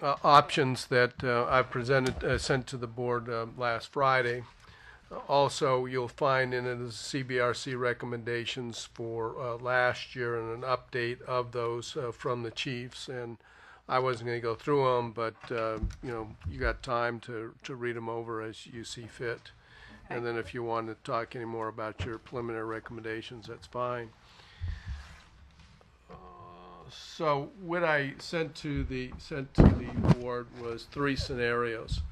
options that I presented, sent to the board last Friday. Also, you'll find in it the CBRC recommendations for last year and an update of those from the chiefs. And I wasn't going to go through them, but you got time to read them over as you see fit. And then if you want to talk any more about your preliminary recommendations, that's fine. So what I sent to the board was 3 scenarios.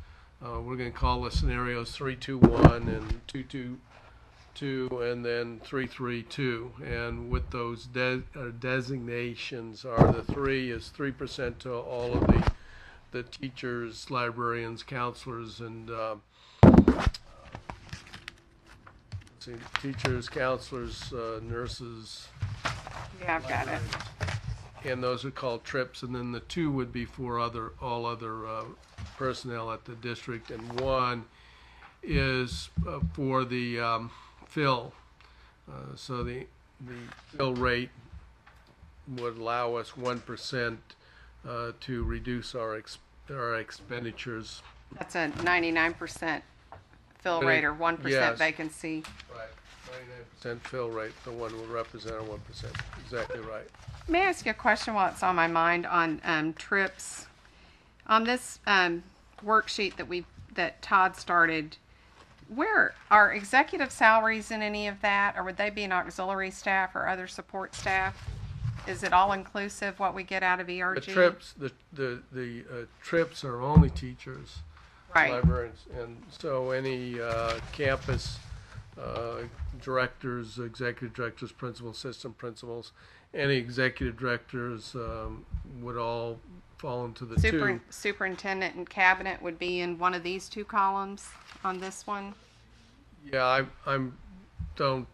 We're going to call the scenarios 321 and 222 and then 332. And with those designations are the 3 is 3% to all of the teachers, librarians, counselors, and teachers, counselors, nurses. Yeah, I've got it. And those are called trips. And then the 2 would be for all other personnel at the district, and 1 is for the fill. So the fill rate would allow us 1% to reduce our expenditures. That's a 99% fill rate or 1% Yes. vacancy. Right, 99% fill rate for 1 will represent a 1%. Exactly right. May I ask you a question while it's on my mind on trips? On this worksheet that Todd started, where are executive salaries in any of that, or would they be an auxiliary staff or other support staff? Is it all inclusive what we get out of ERG? The trips are only teachers, Right. librarians, and so any campus directors, executive directors, principals, assistant principals, any executive directors would all fall into the 2. Superintendent and cabinet would be in one of these 2 columns on this one. Yeah, I don't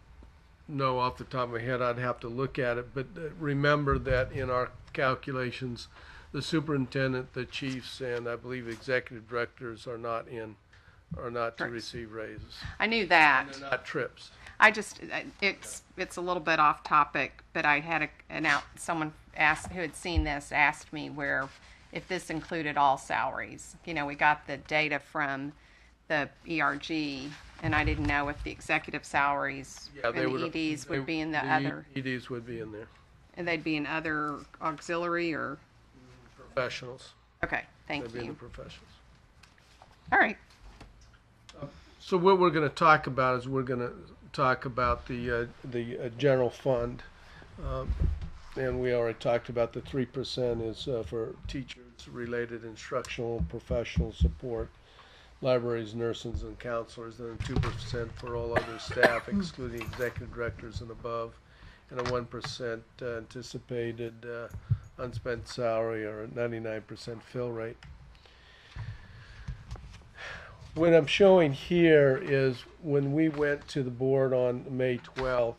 know off the top of my head. I'd have to look at it, but remember that in our calculations, the superintendent, the chiefs, and I believe executive directors are not to receive raises. I knew that. And they're not trips. I just it's a little bit off topic, but I had someone who had seen this asked me where if this included all salaries. We got the data from the ERG, and I didn't know if the executive salaries and the EDs would be in the other. EDs would be in there. And they'd be in other auxiliary or professionals. Okay, thank you. They'd be in the professionals. All right. So what we're going to talk about is we're going to talk about the general fund, and we already talked about the 3% is for teachers related instructional professional support, libraries, nurses, and counselors, and then 2% for all other staff, excluding executive directors and above, and a 1% anticipated unspent salary or a 99% fill rate. What I'm showing here is when we went to the board on May 12th,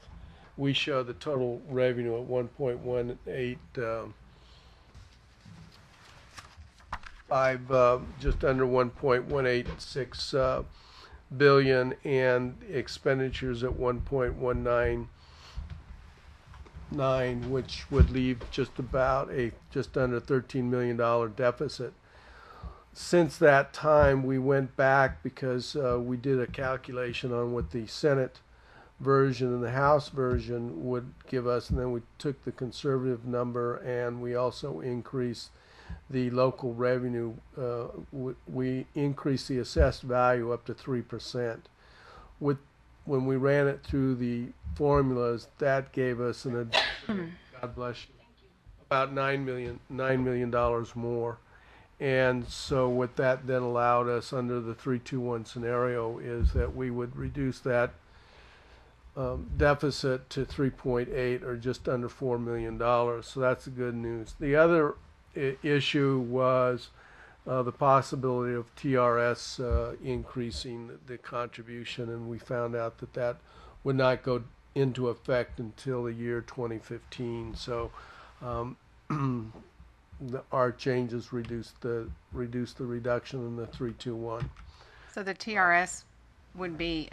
we show the total revenue at 1.18 just under 1.186 billion, and expenditures at 1.199, which would leave just under $13 million deficit. Since that time, we went back because we did a calculation on what the Senate version and the House version would give us, and then we took the conservative number, and we also increased the local revenue. We increased the assessed value up to 3%. When we ran it through the formulas, that gave us an additional, God bless you, about $9 million more. And so what that then allowed us under the 321 scenario is that we would reduce that deficit to 3.8 or just under $4 million. So that's the good news. The other issue was the possibility of TRS increasing the contribution, and we found out that that would not go into effect until the year 2015. So our changes reduced the reduction in the 321. So the TRS would be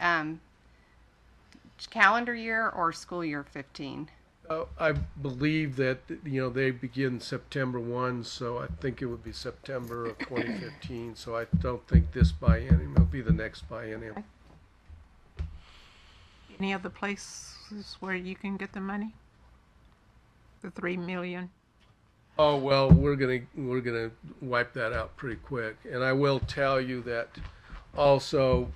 calendar year or school year 15? I believe that, they begin September 1, so I think it would be September of 2015. So I don't think this biennium, it'll be the next biennium. Any other places where you can get the money? The 3 million? Oh, well, we're gonna wipe that out pretty quick. And I will tell you that also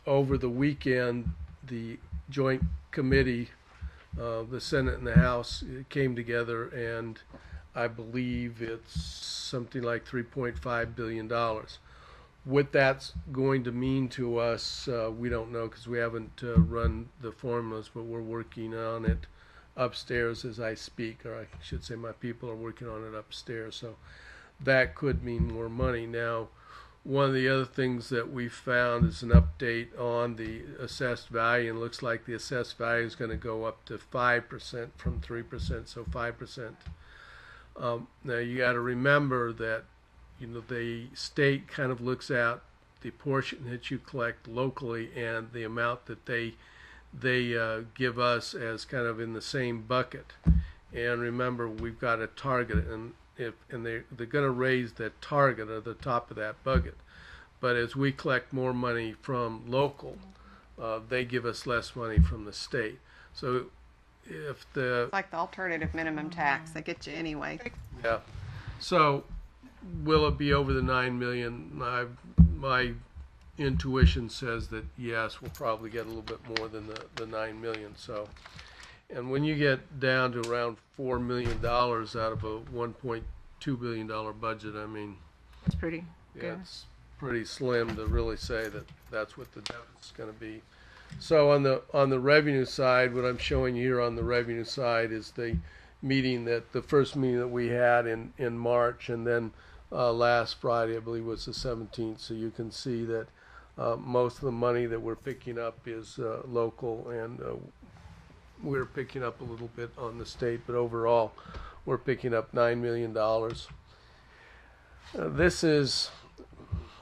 over the weekend, the joint committee, the Senate and the House, came together, and I believe it's something like $3.5 billion. What that's going to mean to us, we don't know because we haven't run the formulas, but we're working on it upstairs as I speak, or I should say my people are working on it upstairs. So that could mean more money. Now, one of the other things that we found is an update on the assessed value, and it looks like the assessed value is going to go up to 5% from 3%, so 5%. Now you got to remember that the state kind of looks at the portion that you collect locally and the amount that they give us as kind of in the same bucket. And remember, we've got a target, and they're going to raise that target at the top of that bucket. But as we collect more money from local, they give us less money from the state. So if the It's like the alternative minimum tax. They get you anyway. yeah, so will it be over the 9 million? My intuition says that yes, we'll probably get a little bit more than the 9 million. So, and when you get down to around $4 million out of a $1.2 billion budget, I mean, It's pretty yeah, good. it's pretty slim to really say that that's what the deficit's going to be. So on the revenue side, what I'm showing you here on the revenue side is the first meeting that we had in March, and then last Friday, I believe, was the 17th. So you can see that most of the money that we're picking up is local, and we're picking up a little bit on the state, but overall, we're picking up $9 million. This is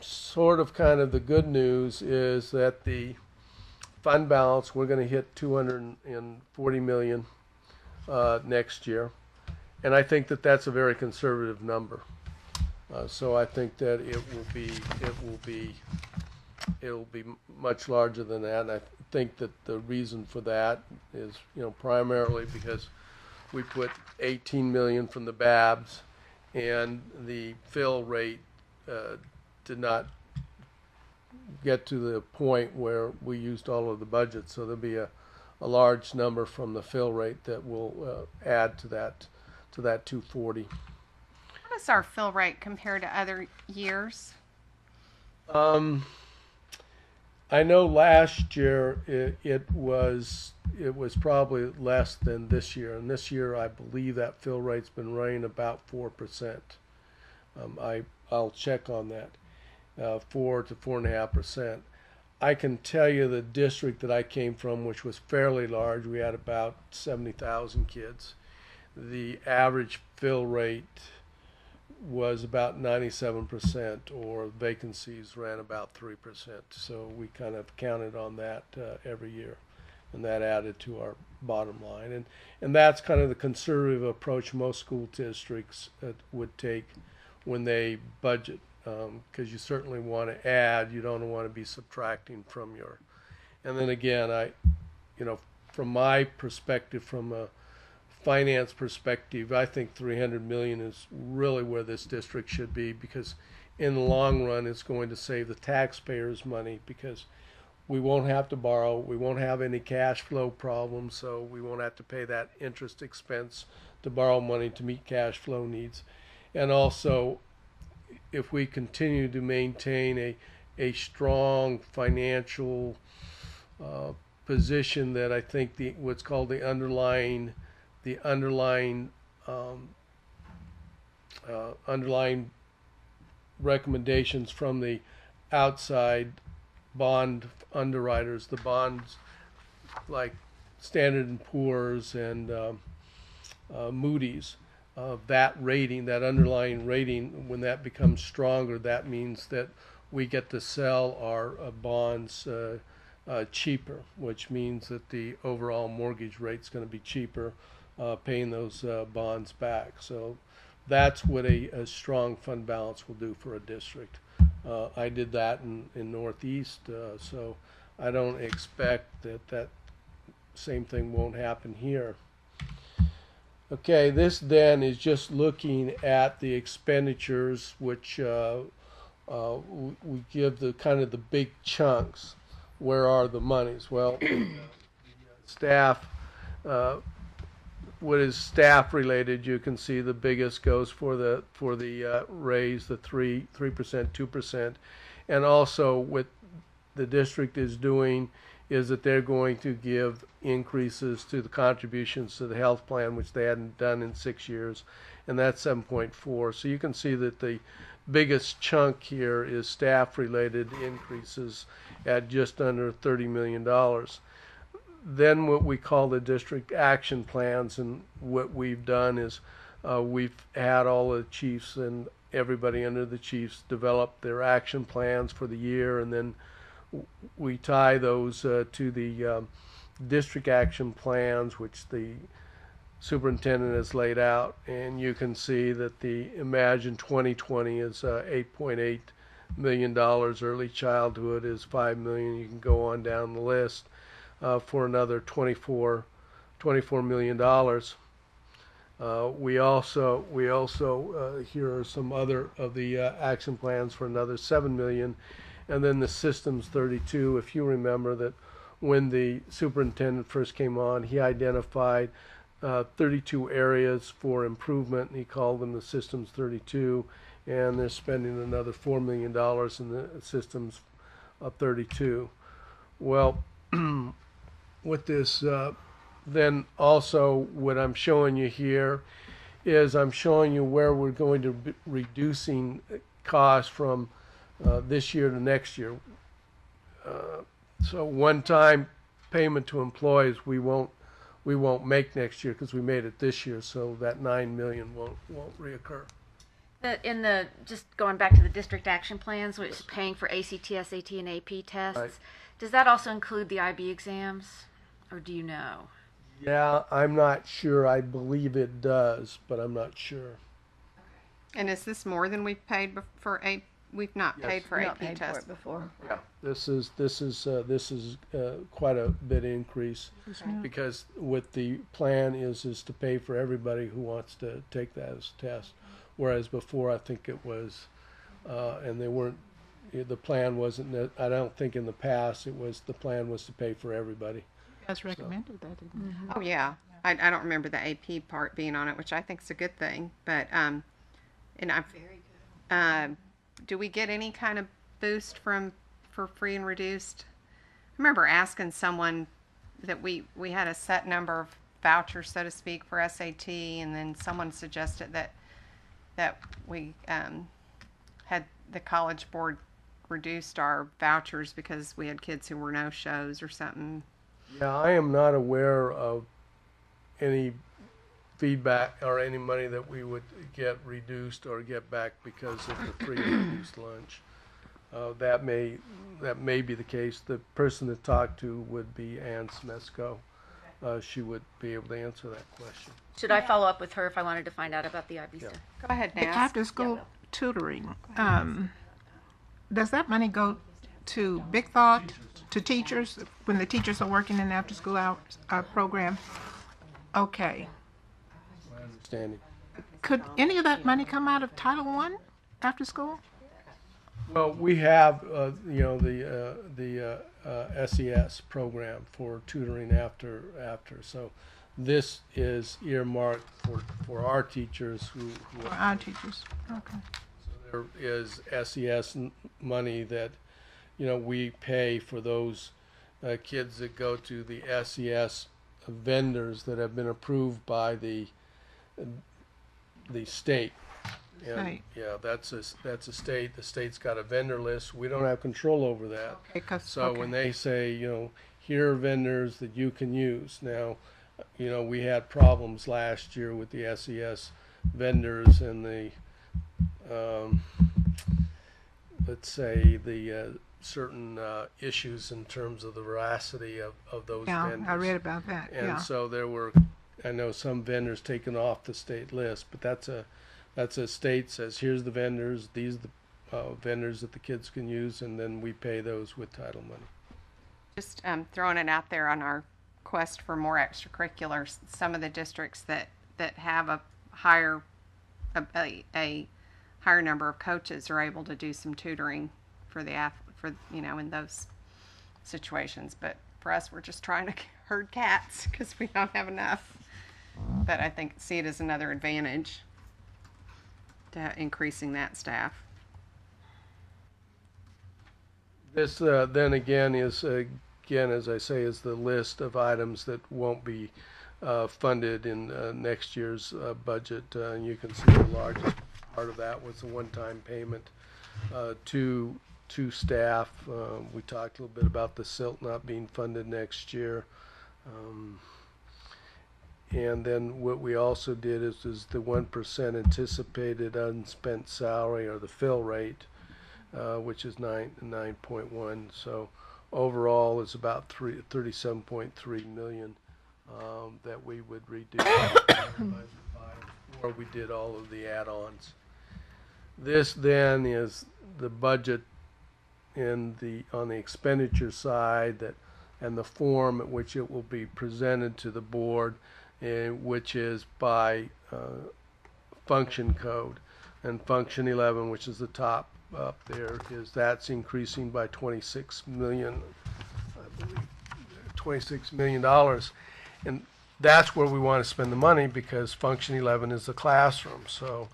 sort of kind of the good news is that the fund balance, we're going to hit 240 million next year, and I think that that's a very conservative number. So I think that it'll be much larger than that, and I think that the reason for that is primarily because we put 18 million from the BABS, and the fill rate did not get to the point where we used all of the budget, so there'll be a large number from the fill rate that will add to that 240. How does our fill rate compare to other years? I know last year it was probably less than this year, and this year I believe that fill rate's been running about 4%. I'll check on that, 4 to 4.5%. I can tell you the district that I came from, which was fairly large, we had about 70,000 kids. The average fill rate was about 97%, or vacancies ran about 3%. So we kind of counted on that every year, and that added to our bottom line. And that's kind of the conservative approach most school districts would take when they budget, because you certainly want to add, you don't want to be subtracting from your. And then again, from my perspective, from a finance perspective, I think 300 million is really where this district should be, because in the long run it's going to save the taxpayers money, because we won't have to borrow, we won't have any cash flow problems, so we won't have to pay that interest expense to borrow money to meet cash flow needs. And also, if we continue to maintain a strong financial position, that I think what's called the underlying recommendations from the outside bond underwriters, the bonds like Standard and Poor's and Moody's, that rating, that underlying rating, when that becomes stronger, that means that we get to sell our bonds cheaper, which means that the overall mortgage rate's going to be cheaper, paying those bonds back. So that's what a strong fund balance will do for a district. I did that in Northeast, so I don't expect that same thing won't happen here. Okay, this then is just looking at the expenditures, which we give the kind of the big chunks. Where are the monies? Well, staff, what is staff related? You can see the biggest goes for the raise, the 3%, 2%, and also what the district is doing is that they're going to give increases to the contributions to the health plan, which they hadn't done in 6 years, and that's 7.4. So you can see that the biggest chunk here is staff-related increases at just under $30 million. Then what we call the district action plans, and what we've done is we've had all the chiefs and everybody under the chiefs develop their action plans for the year, and then we tie those to the district action plans, which the superintendent has laid out, and you can see that the Imagine 2020 is $8.8 million. Early childhood is $5 million. You can go on down the list for another $24 million. We also here are some other of the action plans for another $7 million. And then the systems 32, if you remember that when the superintendent first came on, he identified 32 areas for improvement, and he called them the systems 32, and they're spending another $4 million in the systems 32. Well, with this, then also what I'm showing you here is I'm showing you where we're going to be reducing costs from this year to next year. So one-time payment to employees we won't make next year because we made it this year, so that $9 million won't reoccur. Just going back to the district action plans, which is paying for ACT, SAT, and AP tests, Right. Does that also include the IB exams, or do you know? Yeah, I'm not sure. I believe it does, but I'm not sure. And is this more than we've paid for AP? We've not Yes. paid for Not AP paid for tests it before. Yeah, this is quite a bit increase because what the plan is to pay for everybody who wants to take that as a test, whereas before I think it was, and they weren't. The plan wasn't. I don't think in the past the plan was to pay for everybody. You guys recommended that, didn't you? Oh yeah, I don't remember the AP part being on it, which I think is a good thing. But and I very good. Do we get any kind of boost for free and reduced? I remember asking someone that we had a set number of vouchers, so to speak, for SAT, and then someone suggested that we had the College Board reduced our vouchers because we had kids who were no-shows or something. Yeah, I am not aware of any feedback or any money that we would get reduced or get back because of the free and reduced lunch. That may be the case. The person to talk to would be Ann Smesko. She would be able to answer that question. Should I follow up with her if I wanted to find out about the IB Yeah. stuff? Go ahead, The Naz. after-school tutoring, does that money go to Big Thought, to teachers, when the teachers are working in the after-school hours program? Okay. My understanding. Could any of that money come out of Title I after school? Well, we have the SES program for tutoring after. So this is earmarked for our teachers who For our teachers? Okay. there is SES money that we pay for those kids that go to the SES vendors that have been approved by the state. And, Right. yeah, that's a state. The state's got a vendor list. We don't have control over that. So when they say, here are vendors that you can use. Now, we had problems last year with the SES vendors and the, let's say the certain issues in terms of the veracity of those Yeah, vendors. I read about that, And yeah. so there were, I know some vendors taken off the state list, but that's a state says, here's the vendors, these are the vendors that the kids can use, and then we pay those with title money. Just throwing it out there on our quest for more extracurriculars. Some of the districts that have a higher a higher number of coaches are able to do some tutoring for in those situations. But for us, we're just trying to herd cats because we don't have enough. But I see it as another advantage to increasing that staff. This then again is as I say, is the list of items that won't be funded in next year's budget. You can see the largest part of that was the one-time payment to staff. We talked a little bit about the SILT not being funded next year. And then what we also did is the 1% anticipated unspent salary, or the fill rate, which is 9.1. So overall, it's about 37.3 million that we would reduce before we did all of the add-ons. This then is the budget on the expenditure side, and the form at which it will be presented to the board, which is by function code. And function 11, which is the top up there, that's increasing by 26 million, I believe, $26 million. And that's where we want to spend the money, because function 11 is the classroom. So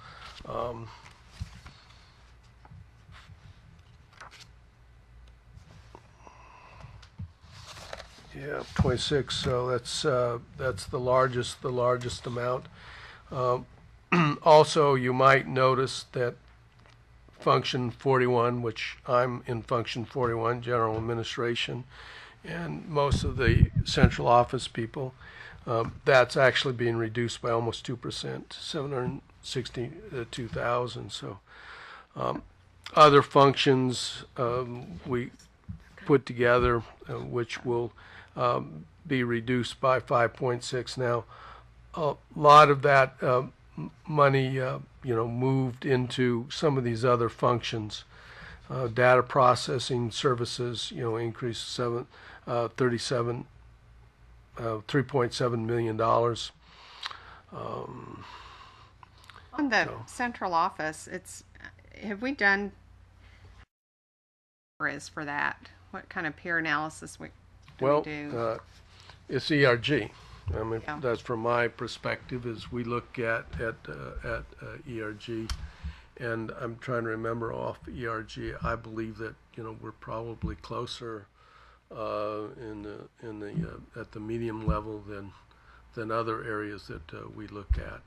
yeah, 26. So that's the largest amount. Also, you might notice that function 41, which I'm in function 41, general administration, and most of the central office people, that's actually being reduced by almost 2%, 762,000. So other functions we put together, which will be reduced by 5.6. Now, a lot of that money, moved into some of these other functions. Data processing services, increased $3.7 million. On the central office, have we done for that? What kind of peer analysis do we do? It's ERG. I mean, Yeah. that's from my perspective, is we look at ERG, and I'm trying to remember off ERG. I believe that we're probably closer at the medium level than other areas that we look at.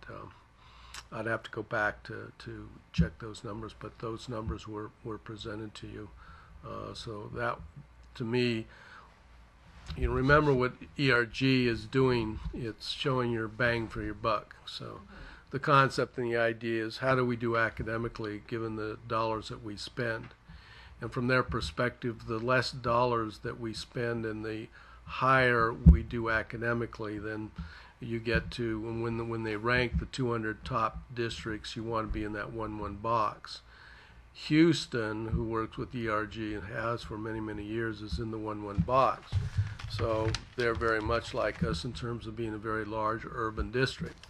I'd have to go back to check those numbers, but those numbers were presented to you. So that, to me, remember what ERG is doing. It's showing your bang for your buck. So the concept and the idea is, how do we do academically given the dollars that we spend? And from their perspective, the less dollars that we spend and the higher we do academically, then you get to, and when they rank the 200 top districts, you want to be in that 1-1 box. Houston, who works with ERG and has for many, many years, is in the 1-1 box. So they're very much like us in terms of being a very large urban district.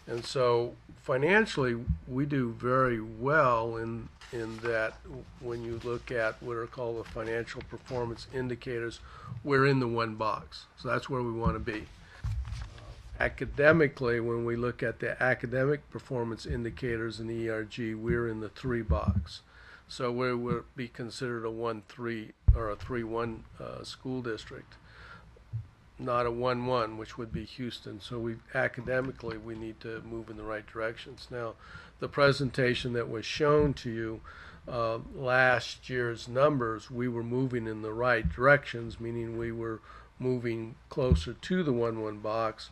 And so financially, we do very well in that when you look at what are called the financial performance indicators, we're in the 1 box. So that's where we want to be. Academically, when we look at the academic performance indicators in the ERG, we're in the 3 box. So we would be considered a 1-3 or a 3-1 school district, not a 1-1, which would be Houston. So academically, we need to move in the right directions. Now, the presentation that was shown to you, last year's numbers, we were moving in the right directions, meaning we were moving closer to the 1-1 box,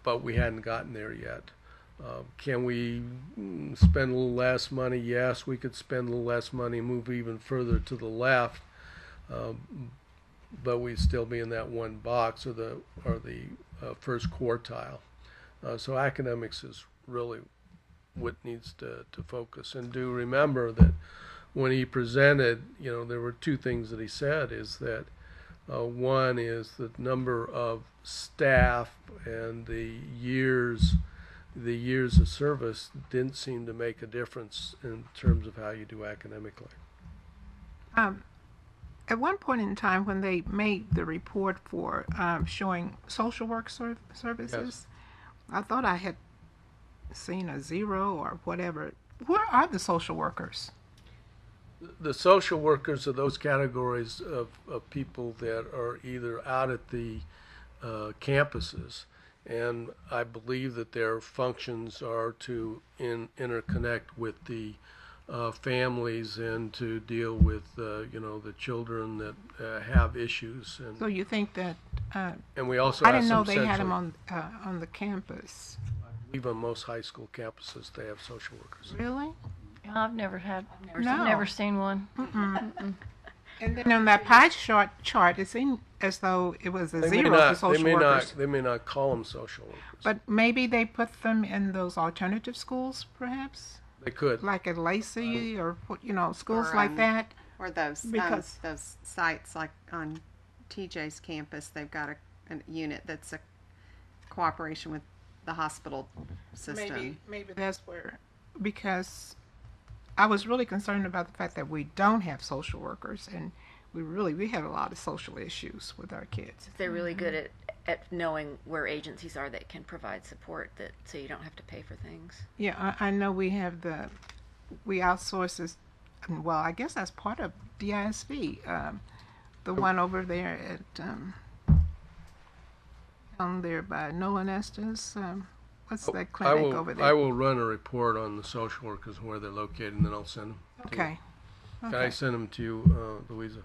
but we hadn't gotten there yet. Can we spend a little less money? Yes, we could spend a little less money, move even further to the left, but we'd still be in that one box or the first quartile. So academics is really what needs to focus. And do remember that when he presented, there were two things that he said, is that one is the number of staff and the years of service didn't seem to make a difference in terms of how you do academically. At one point in time, when they made the report for showing social work services, Yes. I thought I had seen a 0 or whatever. Where are the social workers? The social workers are those categories of people that are either out at the campuses, and I believe that their functions are to interconnect with the families and to deal with the children that have issues, So you think that and we also I have didn't know some they had them central- on the campus. I believe on most high school campuses they have social workers. Really? I've never had. No. I've never seen one. And then on that pie chart, it seemed as though it was a 0 for social workers. They may not call them social workers. But maybe they put them in those alternative schools, perhaps, They could. like at Lacey or schools Or, like that. Or those Because- those sites like on TJ's campus, they've got a unit that's a cooperation with the hospital system. Maybe that's where, because I was really concerned about the fact that we don't have social workers, and we have a lot of social issues with our kids. They're really good at knowing where agencies are that can provide support, so you don't have to pay for things. Yeah, I know we outsource this. Well, I guess that's part of DISV. The one over there at down there by Nolan Estes. What's that clinic over there? I will run a report on the social workers and where they're located, and then I'll send them. Okay. Can I send them to you, Louisa?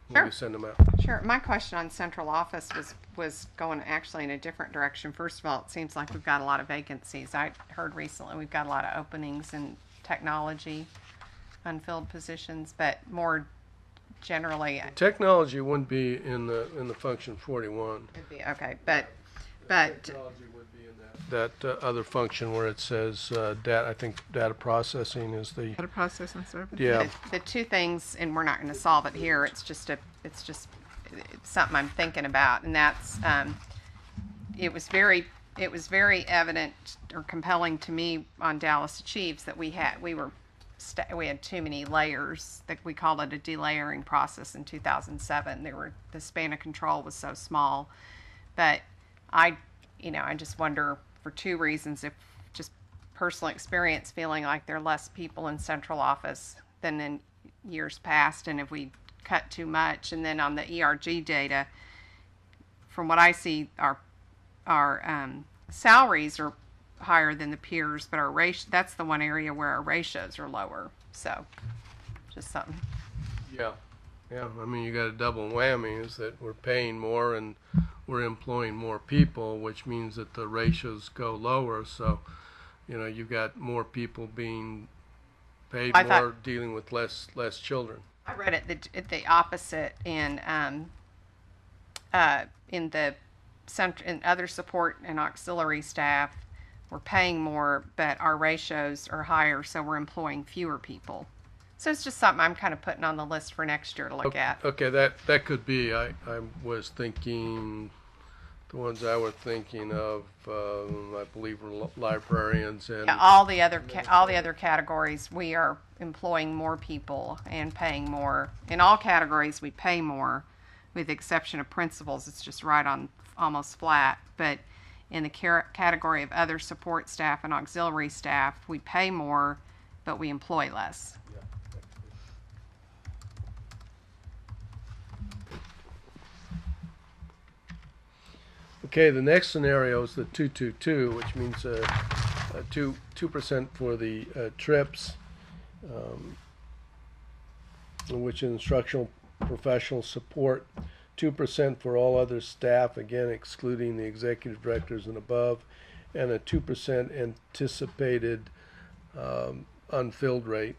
When Sure. we send them out. Sure. My question on central office was going actually in a different direction. First of all, it seems like we've got a lot of vacancies. I heard recently we've got a lot of openings in technology, unfilled positions, but more generally, Technology wouldn't be in the function 41. it'd be okay. But Technology would be in that other function where it says data. I think data processing is the Data processing service. yeah. the two things, and we're not going to solve it here. It's just something I'm thinking about, and that's it was very evident or compelling to me on Dallas Achieves that we had too many layers. That we called it a delayering process in 2007. The span of control was so small, but I just wonder for two reasons, if just personal experience feeling like there are less people in central office than in years past, and if we cut too much. And then on the ERG data, from what I see, our salaries are higher than the peers, but our ratio, that's the one area where our ratios are lower. So just something. Yeah. I mean, you got a double whammy, is that we're paying more and we're employing more people, which means that the ratios go lower. So, you've got more people being paid I more, thought- dealing with less children. I read it the opposite in the center, in other support and auxiliary staff. We're paying more, but our ratios are higher, so we're employing fewer people. So it's just something I'm kind of putting on the list for next year to look at. Okay, that could be. I was thinking, the ones I was thinking of, I believe were librarians and Yeah, all the other categories, we are employing more people and paying more. In all categories, we pay more, with the exception of principals. It's just right on almost flat. But in the category of other support staff and auxiliary staff, we pay more, but we employ less. Okay, the next scenario is the 222, which means 2% for the trips, which is instructional professional support, 2% for all other staff, again excluding the executive directors and above, and a 2% anticipated unfilled rate.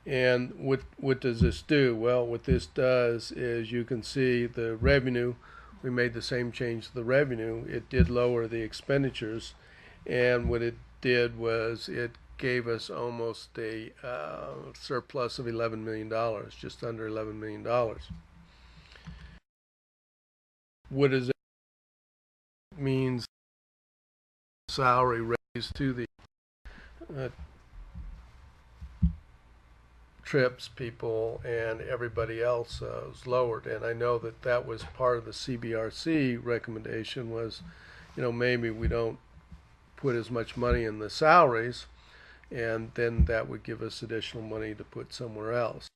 And what does this do? Well, what this does is you can see the revenue. We made the same change to the revenue. It did lower the expenditures, and what it did was it gave us almost a surplus of $11 million, just under $11 million. What does it means? Salary raise to the trips people and everybody else was lowered, and I know that that was part of the CBRC recommendation was, maybe we don't put as much money in the salaries, and then that would give us additional money to put somewhere else.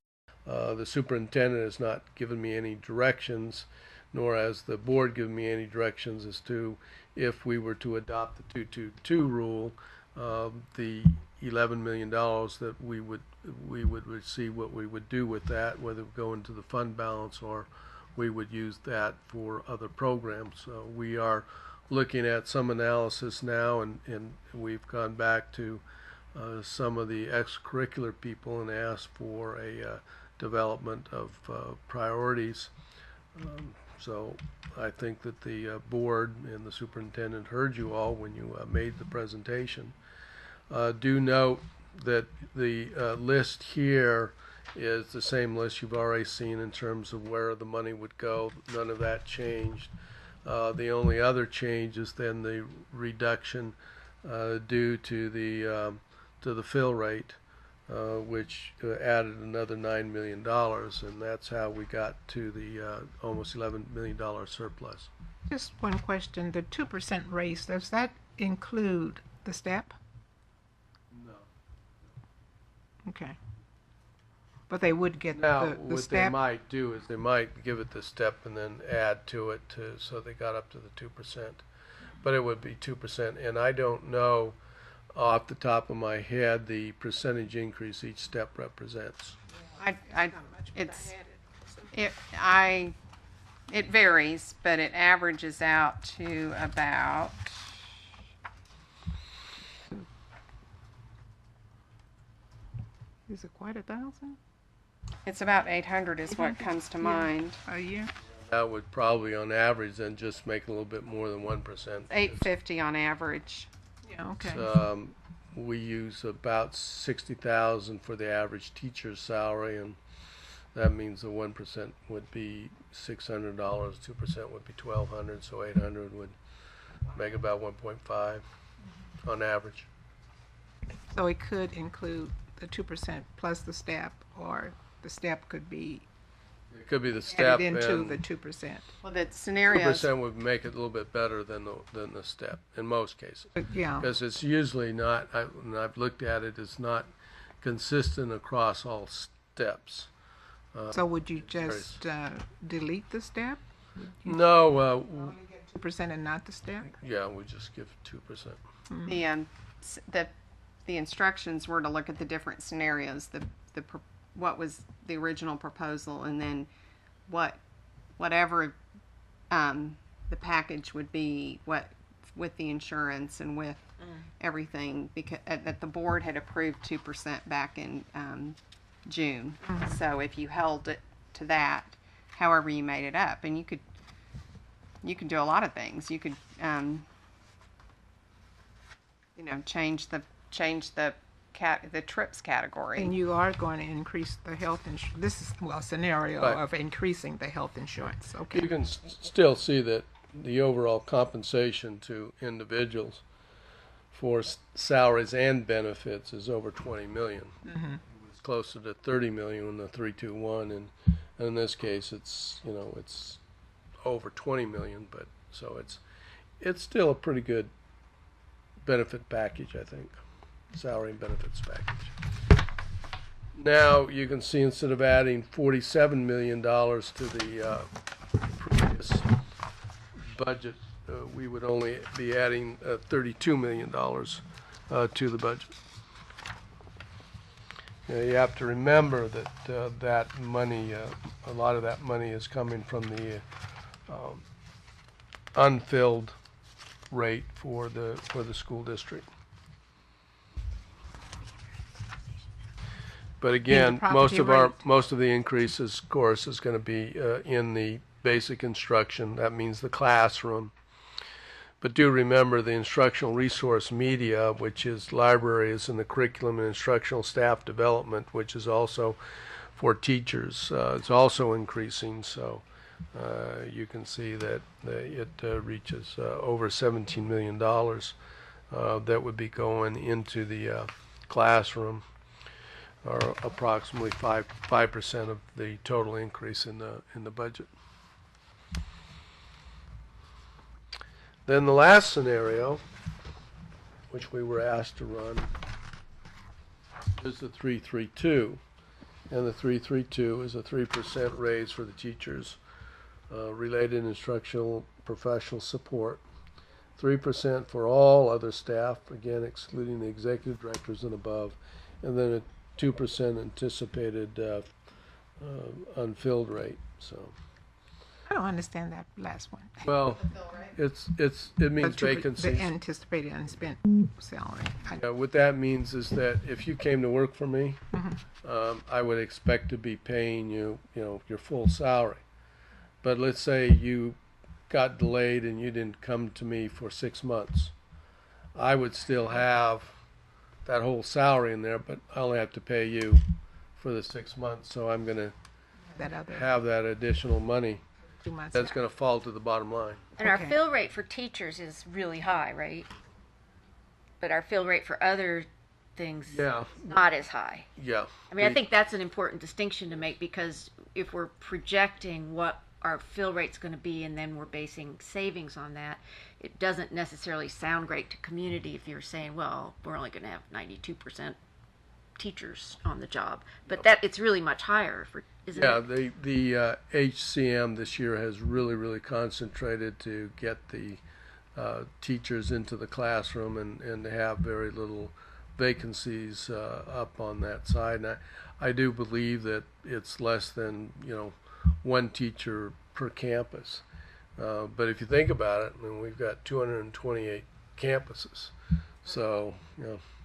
The superintendent has not given me any directions, nor has the board given me any directions as to if we were to adopt the 222 rule, the $11 million that we would receive, what we would do with that, whether it would go into the fund balance or we would use that for other programs. So we are looking at some analysis now, and we've gone back to some of the extracurricular people and asked for a development of priorities. So I think that the board and the superintendent heard you all when you made the presentation. Do note that the list here is the same list you've already seen in terms of where the money would go. None of that changed. The only other change is then the reduction due to the fill rate, which added another $9 million, and that's how we got to the almost $11 million surplus. Just one question, the 2% raise, does that include the step? No. Okay. But they would get Now, the what step? they might do is they might give it the step and then add to it so they got up to the 2%. But it would be 2%, and I don't know off the top of my head the percentage increase each step represents. It varies, but it averages out to about, Is it quite 1,000 it's about 800 is what comes to mind. a year? That would probably, on average, then just make it a little bit more than 1%. 850 on average. Yeah, okay. We use about 60,000 for the average teacher's salary, and that means the 1% would be $600, 2% would be $1,200, so 800 would make about 1.5 on average. So it could include the 2% plus the step, or the step could be It could be the step, added into and the 2%. Well, the scenarios, 2% would make it a little bit better than the step in most cases. But yeah, Because it's usually not, when I've looked at it, it's not consistent across all steps. so would you just delete the step? No, 2% and not the step? yeah, we just give 2%. the instructions were to look at the different scenarios, what was the original proposal, and then whatever the package would be, what with the insurance and with everything, because that the board had approved 2% back in June. So if you held it to that, however you made it up, and you could do a lot of things. You could change the trips category. And you are going to increase the health insurance. This is, a scenario Right. of increasing the health insurance. Okay. You can still see that the overall compensation to individuals for salaries and benefits is over 20 million. Mm-hmm. It's closer to 30 million in the 321, and in this case it's it's over 20 million, but so it's still a pretty good benefit package, I think. Salary and benefits package. Now you can see, instead of adding $47 million to the previous budget, we would only be adding $32 million to the budget. You have to remember that that money, a lot of that money is coming from the unfilled rate for the school district. But again, property most of the increases, of course, is going to be in the basic instruction. That means the classroom. But do remember the instructional resource media, which is libraries and the curriculum and instructional staff development, which is also for teachers. It's also increasing. So you can see that it reaches over $17 million that would be going into the classroom, or approximately 5% of the total increase in the budget. Then the last scenario, which we were asked to run, is the 332, and the 332 is a 3% raise for the teachers, related instructional professional support, 3% for all other staff, again excluding the executive directors and above, and then a 2% anticipated unfilled rate. So, I don't understand that last one. well, it means The vacancies. anticipated unspent salary. What that means is that if you came to work for me, I would expect to be paying you, your full salary. But let's say you got delayed and you didn't come to me for 6 months, I would still have that whole salary in there, but I only have to pay you for the 6 months. So I'm going to That other have that additional money 2 months. that's going to fall to the bottom line. And our Okay. fill rate for teachers is really high, right? But our fill rate for other things Yeah, not as high. yeah. I mean, I think that's an important distinction to make, because if we're projecting what our fill rate's going to be and then we're basing savings on that, it doesn't necessarily sound great to community if you're saying, well, we're only going to have 92% teachers on the job. But that it's really much higher, isn't Yeah, it? the HCM this year has really concentrated to get the teachers into the classroom and to have very little vacancies up on that side. And I do believe that it's less than one teacher per campus. But if you think about it, I mean, we've got 228 campuses, so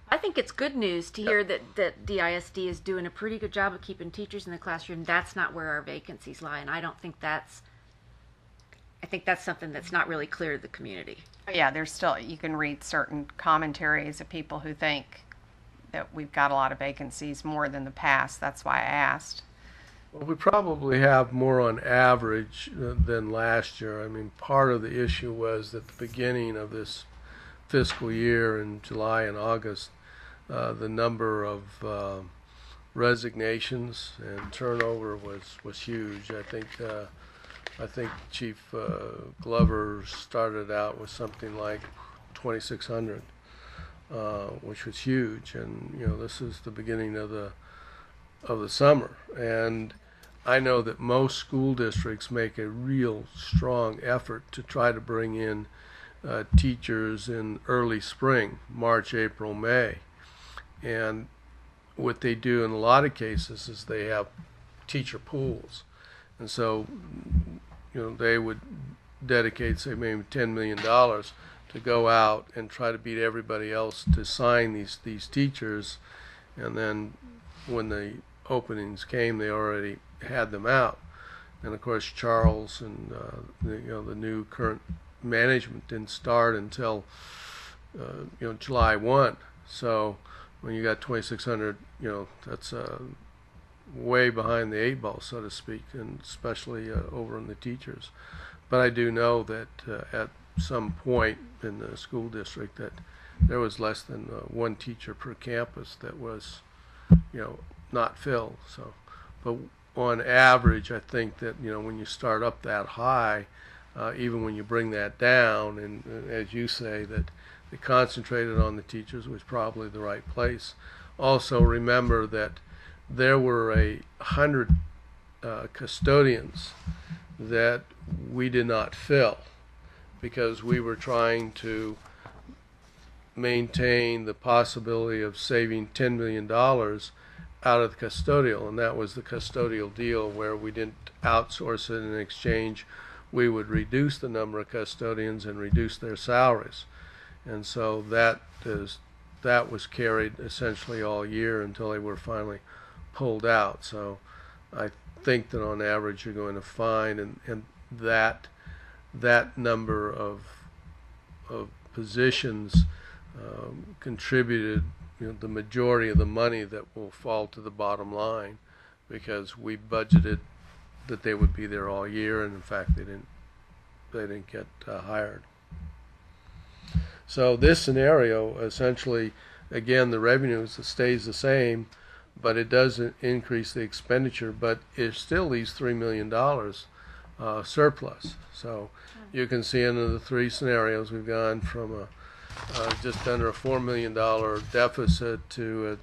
I think it's good news to hear that DISD is doing a pretty good job of keeping teachers in the classroom. That's not where our vacancies lie, and I think that's something that's not really clear to the community. Yeah, there's still, you can read certain commentaries of people who think that we've got a lot of vacancies, more than the past. That's why I asked. Well, we probably have more on average than last year. I mean, part of the issue was at the beginning of this fiscal year in July and August, the number of resignations and turnover was huge. I think Chief Glover started out with something like 2,600, which was huge. And this is the beginning of the summer, and I know that most school districts make a real strong effort to try to bring in teachers in early spring, March, April, May. And what they do in a lot of cases is they have teacher pools. And so, they would dedicate, say, maybe $10 million to go out and try to beat everybody else to sign these teachers. And then when the openings came, they already had them out. And of course, Charles and the new current management didn't start until July 1. So when you got 2,600, that's way behind the 8 ball, so to speak, and especially over in the teachers. But I do know that at some point in the school district that there was less than one teacher per campus that was not filled. So, but on average, I think that when you start up that high, even when you bring that down, and as you say, that they concentrated on the teachers was probably the right place. Also, remember that there were 100 custodians that we did not fill because we were trying to maintain the possibility of saving $10 million out of the custodial, and that was the custodial deal where we didn't outsource it. In exchange, we would reduce the number of custodians and reduce their salaries. And so that was carried essentially all year until they were finally pulled out. So I think that on average you're going to find and that number of positions contributed, the majority of the money that will fall to the bottom line, because we budgeted that they would be there all year, and in fact they didn't get hired. So this scenario, essentially, again, the revenue stays the same, but it doesn't increase the expenditure, but it still leaves $3 million surplus. So you can see under the three scenarios, we've gone from just under a $4 million deficit to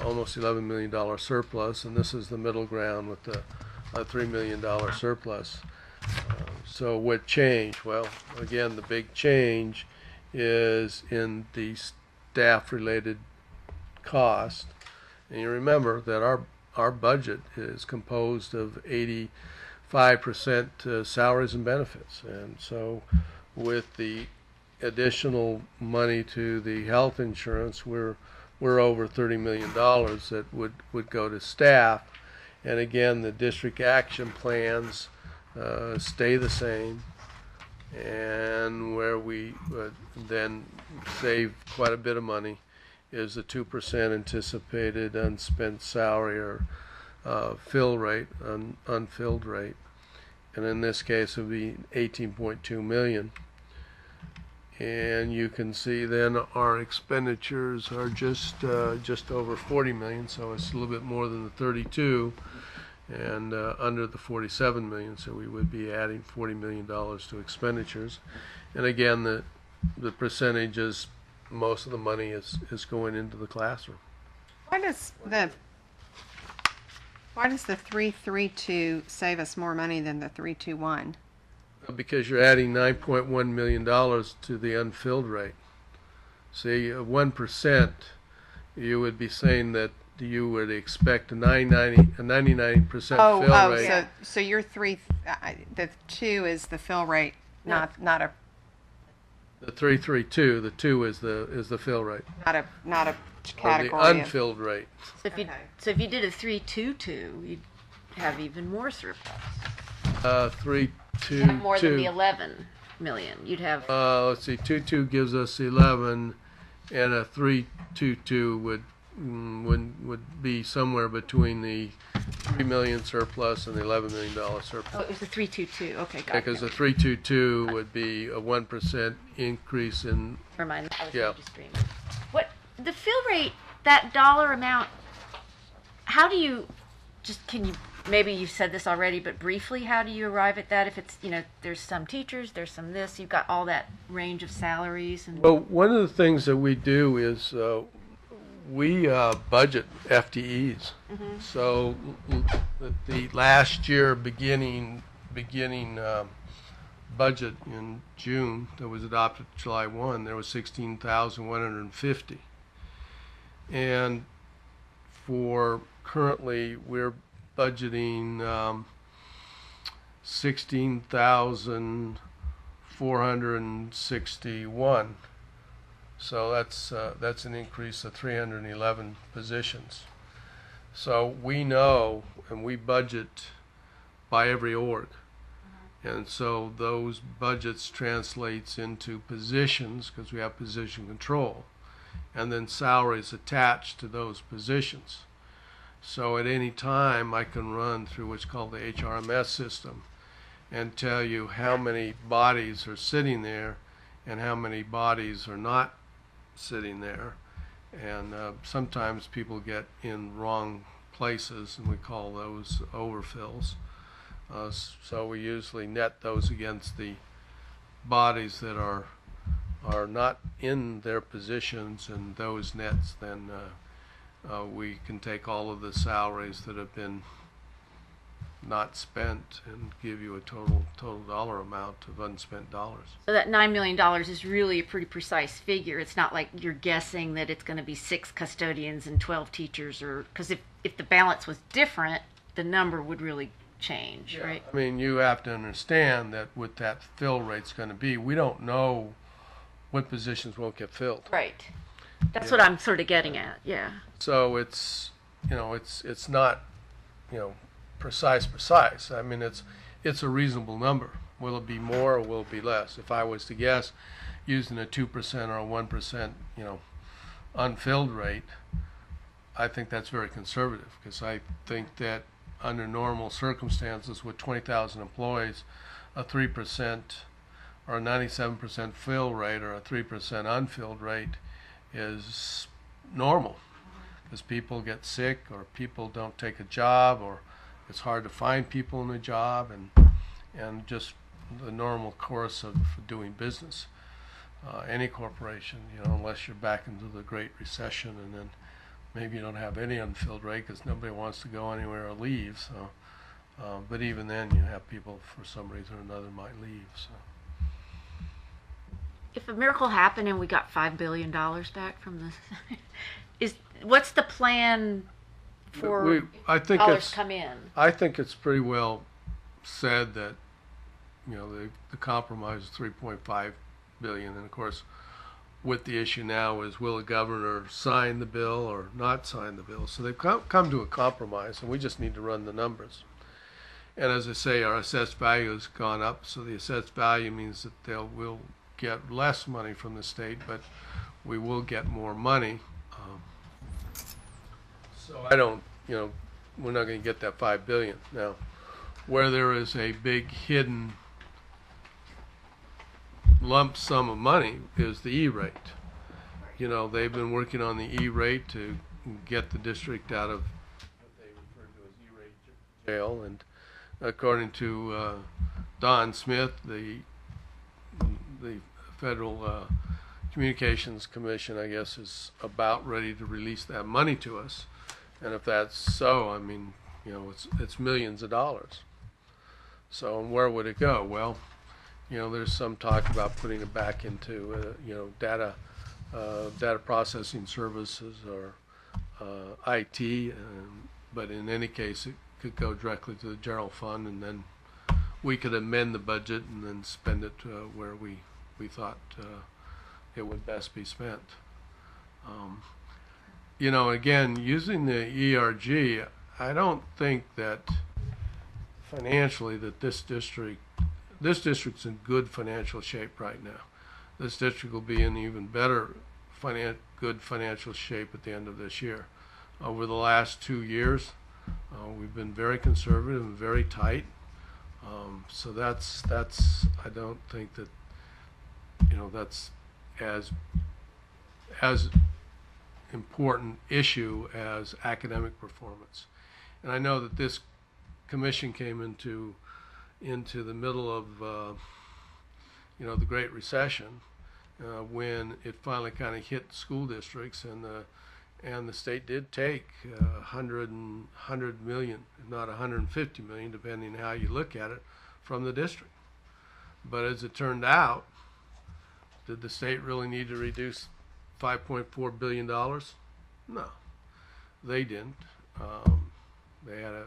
almost $11 million surplus, and this is the middle ground with the $3 million surplus. So what changed? Well, again, the big change is in the staff-related cost. And you remember that our budget is composed of 85% salaries and benefits. And so with the additional money to the health insurance, we're over $30 million that would go to staff. And again, the district action plans stay the same, and where we then save quite a bit of money is the 2% anticipated unspent salary or fill rate, unfilled rate, and in this case it would be 18.2 million. And you can see then our expenditures are just over 40 million, so it's a little bit more than the 32, and under the 47 million. So we would be adding $40 million to expenditures. And again, the percentage is most of the money is going into the classroom. Why does the 332 save us more money than the 321? Because you're adding $9.1 million to the unfilled rate. See, 1%, you would be saying that you would expect a 99% fill rate. So your the 2 is the fill rate, not a The 332, the 2 is the fill rate. not a Or category. the unfilled rate. So if you did a 322, you'd have even more surplus. 322. More than the 11 million. You'd have Let's see, 22 gives us 11, and a 322 would be somewhere between the 3 million surplus and the $11 million surplus. oh, it was a 322. Okay, got Because it. the 322 would be a 1% increase in. Never mind. I was Yeah. just dreaming. What the fill rate? That dollar amount. How do you? Can you? Maybe you said this already, but briefly, how do you arrive at that? If it's there's some teachers, there's some this. You've got all that range of salaries and. Well, one of the things that we do is we budget FTEs. Mm-hmm. So the last year beginning budget in June that was adopted July 1, there was 16,150. And for currently we're budgeting 16,461. So that's an increase of 311 positions. So we know, and we budget by every org. And so those budgets translates into positions, because we have position control, and then salaries attached to those positions. So at any time I can run through what's called the HRMS system and tell you how many bodies are sitting there and how many bodies are not sitting there. And sometimes people get in wrong places, and we call those overfills. So we usually net those against the bodies that are not in their positions, and those nets then we can take all of the salaries that have been not spent and give you a total dollar amount of unspent dollars. So that $9 million is really a pretty precise figure. It's not like you're guessing that it's going to be 6 custodians and 12 teachers, or because if the balance was different, the number would really change, right? I mean, you have to understand that what that fill rate's going to be, we don't know what positions won't get filled. Right. That's what I'm sort of getting at. Yeah. So it's, it's not, precise. I mean, it's a reasonable number. Will it be more or will it be less? If I was to guess, using a 2% or a 1%, unfilled rate, I think that's very conservative, because I think that under normal circumstances with 20,000 employees, a 3% or a 97% fill rate or a 3% unfilled rate is normal, because people get sick or people don't take a job or it's hard to find people in a job, and just the normal course of doing business. Any corporation, unless you're back into the Great Recession, and then maybe you don't have any unfilled rate because nobody wants to go anywhere or leave. So, but even then, you have people for some reason or another might leave. So. If a miracle happened and we got $5 billion back from this, what's the plan for I think dollars come in? I think it's pretty well said that the compromise is 3.5 billion, and of course, what the issue now is, will the governor sign the bill or not sign the bill? So they've come to a compromise, and we just need to run the numbers. And as I say, our assessed value has gone up, so the assessed value means that we'll get less money from the state, but we will get more money. So I don't, we're not going to get that 5 billion. Now, where there is a big hidden lump sum of money is the E-rate. They've been working on the E-rate to get the district out of what they refer to as E-rate jail, and according to Don Smith, the Federal Communications Commission, I guess, is about ready to release that money to us. And if that's so, I mean, it's millions of dollars. So, and where would it go? Well, there's some talk about putting it back into, data processing services or IT. But in any case, it could go directly to the general fund, and then we could amend the budget and then spend it where we thought it would best be spent. Again, using the ERG, I don't think that financially that this district's in good financial shape right now. This district will be in even better good financial shape at the end of this year. Over the last 2 years, we've been very conservative and very tight. So that's I don't think that that's as important issue as academic performance. And I know that this commission came into the middle of the Great Recession, when it finally kind of hit school districts, and the state did take 100 million, if not 150 million, depending on how you look at it, from the district. But as it turned out, did the state really need to reduce $5.4 billion? No, they didn't. They had a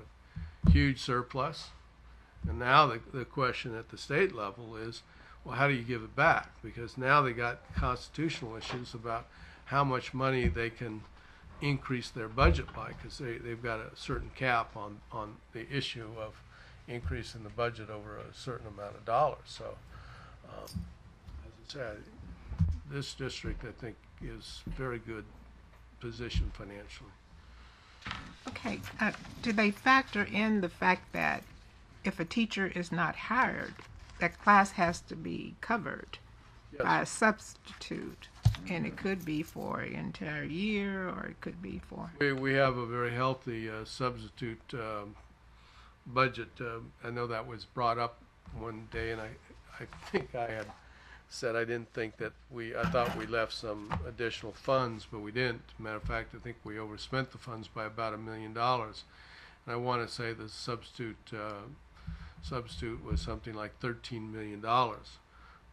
huge surplus. And now the question at the state level is, well, how do you give it back? Because now they got constitutional issues about how much money they can increase their budget by, because they've got a certain cap on the issue of increasing the budget over a certain amount of dollars. So, as I said, this district, I think, is very good position financially. Okay, do they factor in the fact that if a teacher is not hired, that class has to be covered by a substitute, and it could be for an entire year, or it could be for... We have a very healthy substitute budget. I know that was brought up one day, and I think I had said I didn't think that I thought we left some additional funds, but we didn't. Matter of fact, I think we overspent the funds by about $1 million. And I want to say the substitute was something like $13 million,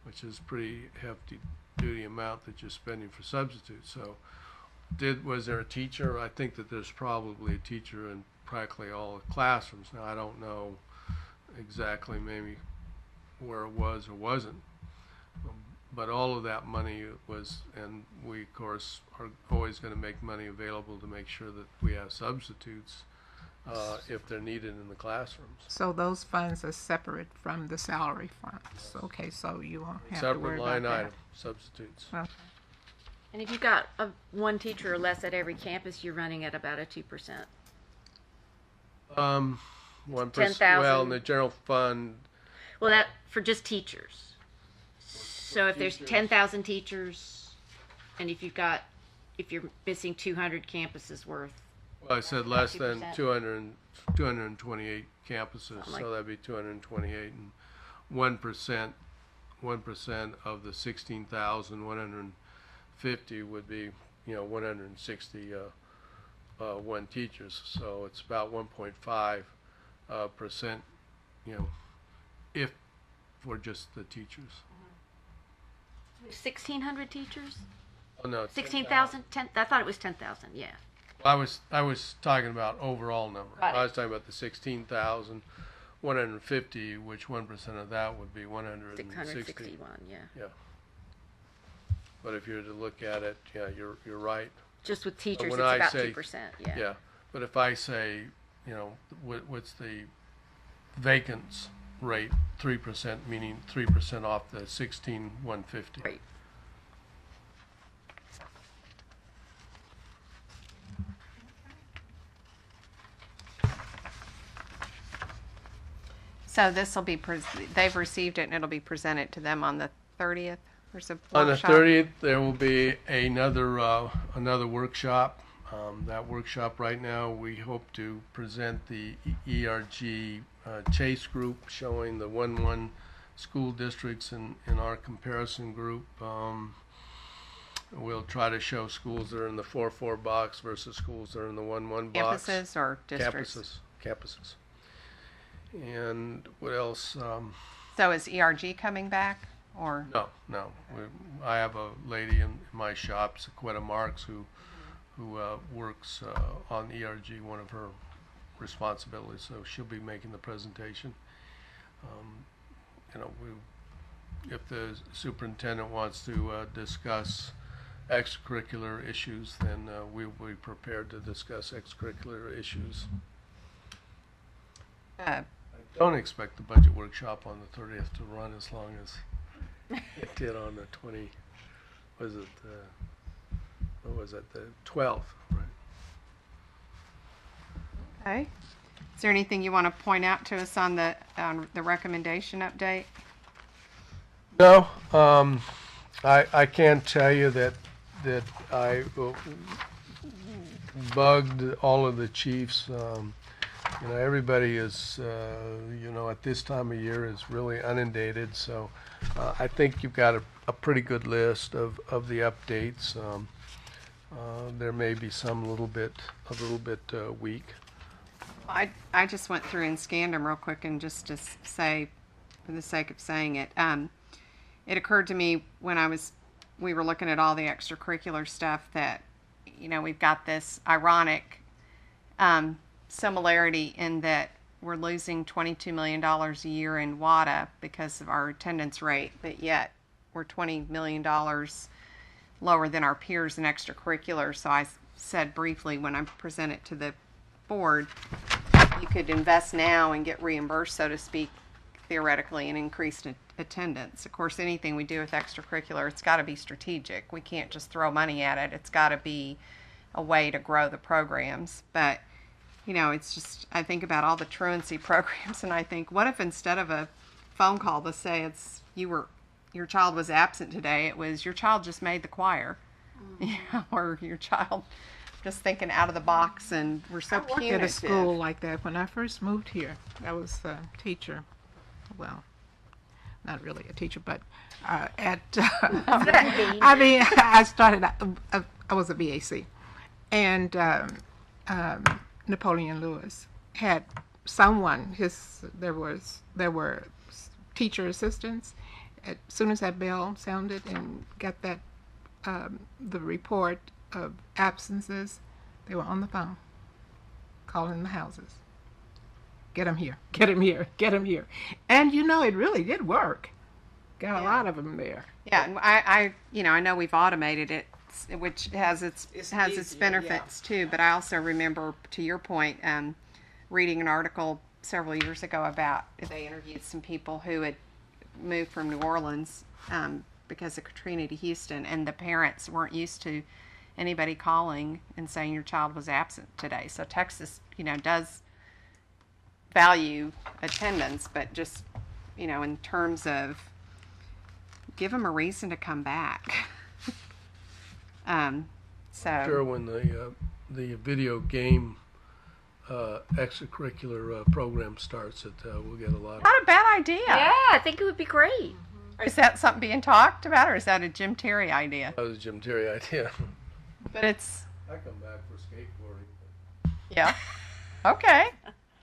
which is pretty hefty duty amount that you're spending for substitutes. So was there a teacher? I think that there's probably a teacher in practically all the classrooms. Now, I don't know exactly maybe where it was or wasn't. But all of that money was, and we of course are always going to make money available to make sure that we have substitutes if they're needed in the classrooms. So those funds are separate from the salary funds. Okay, so you won't have to worry Separate line about item, substitutes. that. Okay. And if you've got one teacher or less at every campus, you're running at about a 2%. 1%. 10,000. Well, in the general fund, Well, that for just teachers. So if there's 10,000 teachers, and if you're missing 200 campuses worth, well, I said less than 2%. 228 campuses, Something like- so that'd be 228, and 1% of the 16,150 would be, 160 one teachers. So it's about 1.5 percent, if for just the teachers. 1,600 teachers, Oh no, 16,000, 10. I thought it was 10,000. Yeah. I was talking about overall number. Got it. I was talking about the 16,150, which 1% of that would be 160. 661. Yeah. But if you were to look at it, yeah, you're right. Just with teachers, when it's I about say- 2%. Yeah. Yeah. But if I say, what's the vacants rate? 3%, meaning 3% off the 16,150. Right. So this will be, they've received it and it'll be presented to them on the 30th. There's a On the workshop. 30th, there will be another workshop. That workshop right now, we hope to present the ERG Chase group, showing the 1-1 school districts in our comparison group. We'll try to show schools that are in the 4-4 box versus schools that are in the 1-1 box. Campuses or districts? Campuses. And what else? So is ERG coming back or? No. I have a lady in my shop, Sequetta Marks, who works on ERG, one of her responsibilities. So she'll be making the presentation. If the superintendent wants to discuss extracurricular issues, then we will be prepared to discuss extracurricular issues. Uh, Don't expect the budget workshop on the 30th to run as long as it did on the 12th, right? Okay. Is there anything you want to point out to us on the recommendation update? No, I can tell you that I bugged all of the chiefs. Everybody is, at this time of year is really inundated. So I think you've got a pretty good list of the updates. There may be some a little bit weak. I just went through and scanned them real quick, and just to say, for the sake of saying it, it occurred to me when we were looking at all the extracurricular stuff that, we've got this ironic similarity in that we're losing $22 million a year in WADA because of our attendance rate, but yet we're $20 million lower than our peers in extracurricular. So I said briefly when I present it to the board, you could invest now and get reimbursed, so to speak, theoretically, and increased attendance. Of course, anything we do with extracurricular, it's got to be strategic. We can't just throw money at it. It's got to be a way to grow the programs. But, it's just, I think about all the truancy programs, and I think, what if instead of a phone call to say your child was absent today, it was your child just made the choir, or your child just thinking out of the box, and we're so I worked punitive. at a school like that when I first moved here. I was a teacher. Well, not really a teacher, but I started. I was a BAC, and Napoleon Lewis had someone. There were teacher assistants. As soon as that bell sounded and got that the report of absences, they were on the phone calling the houses. get them here, get them here, get them here. And you know, it really did work. Got a lot of them there. Yeah, and I know we've automated it, which has its benefits too. But I also remember, to your point, reading an article several years ago about they interviewed some people who had moved from New Orleans because of Katrina to Houston, and the parents weren't used to anybody calling and saying your child was absent today. So Texas, does value attendance, but just, in terms of give them a reason to come back. Sure, when the video game extracurricular program starts, we'll get a lot. Not a bad idea. Yeah, I think it would be great. Is that something being talked about, or is that a Jim Terry idea? That was a Jim Terry idea. But it's I come back for skateboarding. yeah. Okay,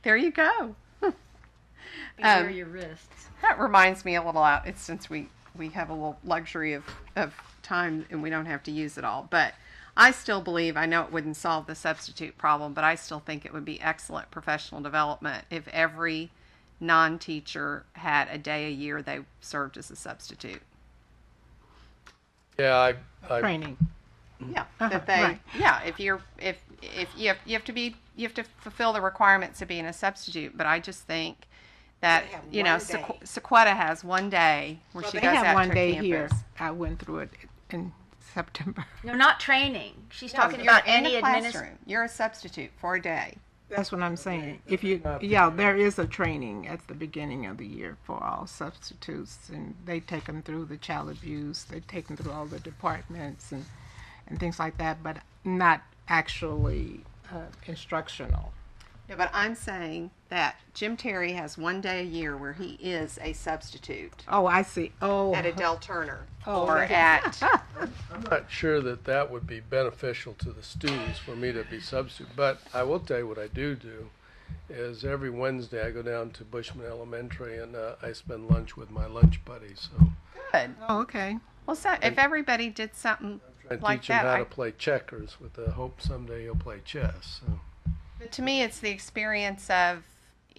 there you go. Beware your wrists. That reminds me a little out. It's since we have a little luxury of time and we don't have to use it all. But I still believe, I know it wouldn't solve the substitute problem, but I still think it would be excellent professional development if every non-teacher had a day a year they served as a substitute. Yeah, I Training. Yeah, that they. right. Yeah, if you have to fulfill the requirements of being a substitute. But I just think that Sequetta has one day where she They goes have out one to day campus. here. I went through it in September. No, not training. She's No, talking you're about in any the administration. classroom. You're a substitute for a day. That's what I'm saying. If you, yeah, there is a training at the beginning of the year for all substitutes, and they take them through the child abuse. They take them through all the departments and things like that, but not actually instructional. Yeah, but I'm saying that Jim Terry has one day a year where he is a substitute Oh, I see. Oh, at Adele Turner Oh, or that's- at. I'm not sure that would be beneficial to the students for me to be substitute. But I will tell you what I do is every Wednesday I go down to Bushman Elementary and I spend lunch with my lunch buddies. So Good. oh, okay. Well, so if everybody did something I like teach him that, how to play checkers with the hope someday he'll play chess. So. But to me, it's the experience of,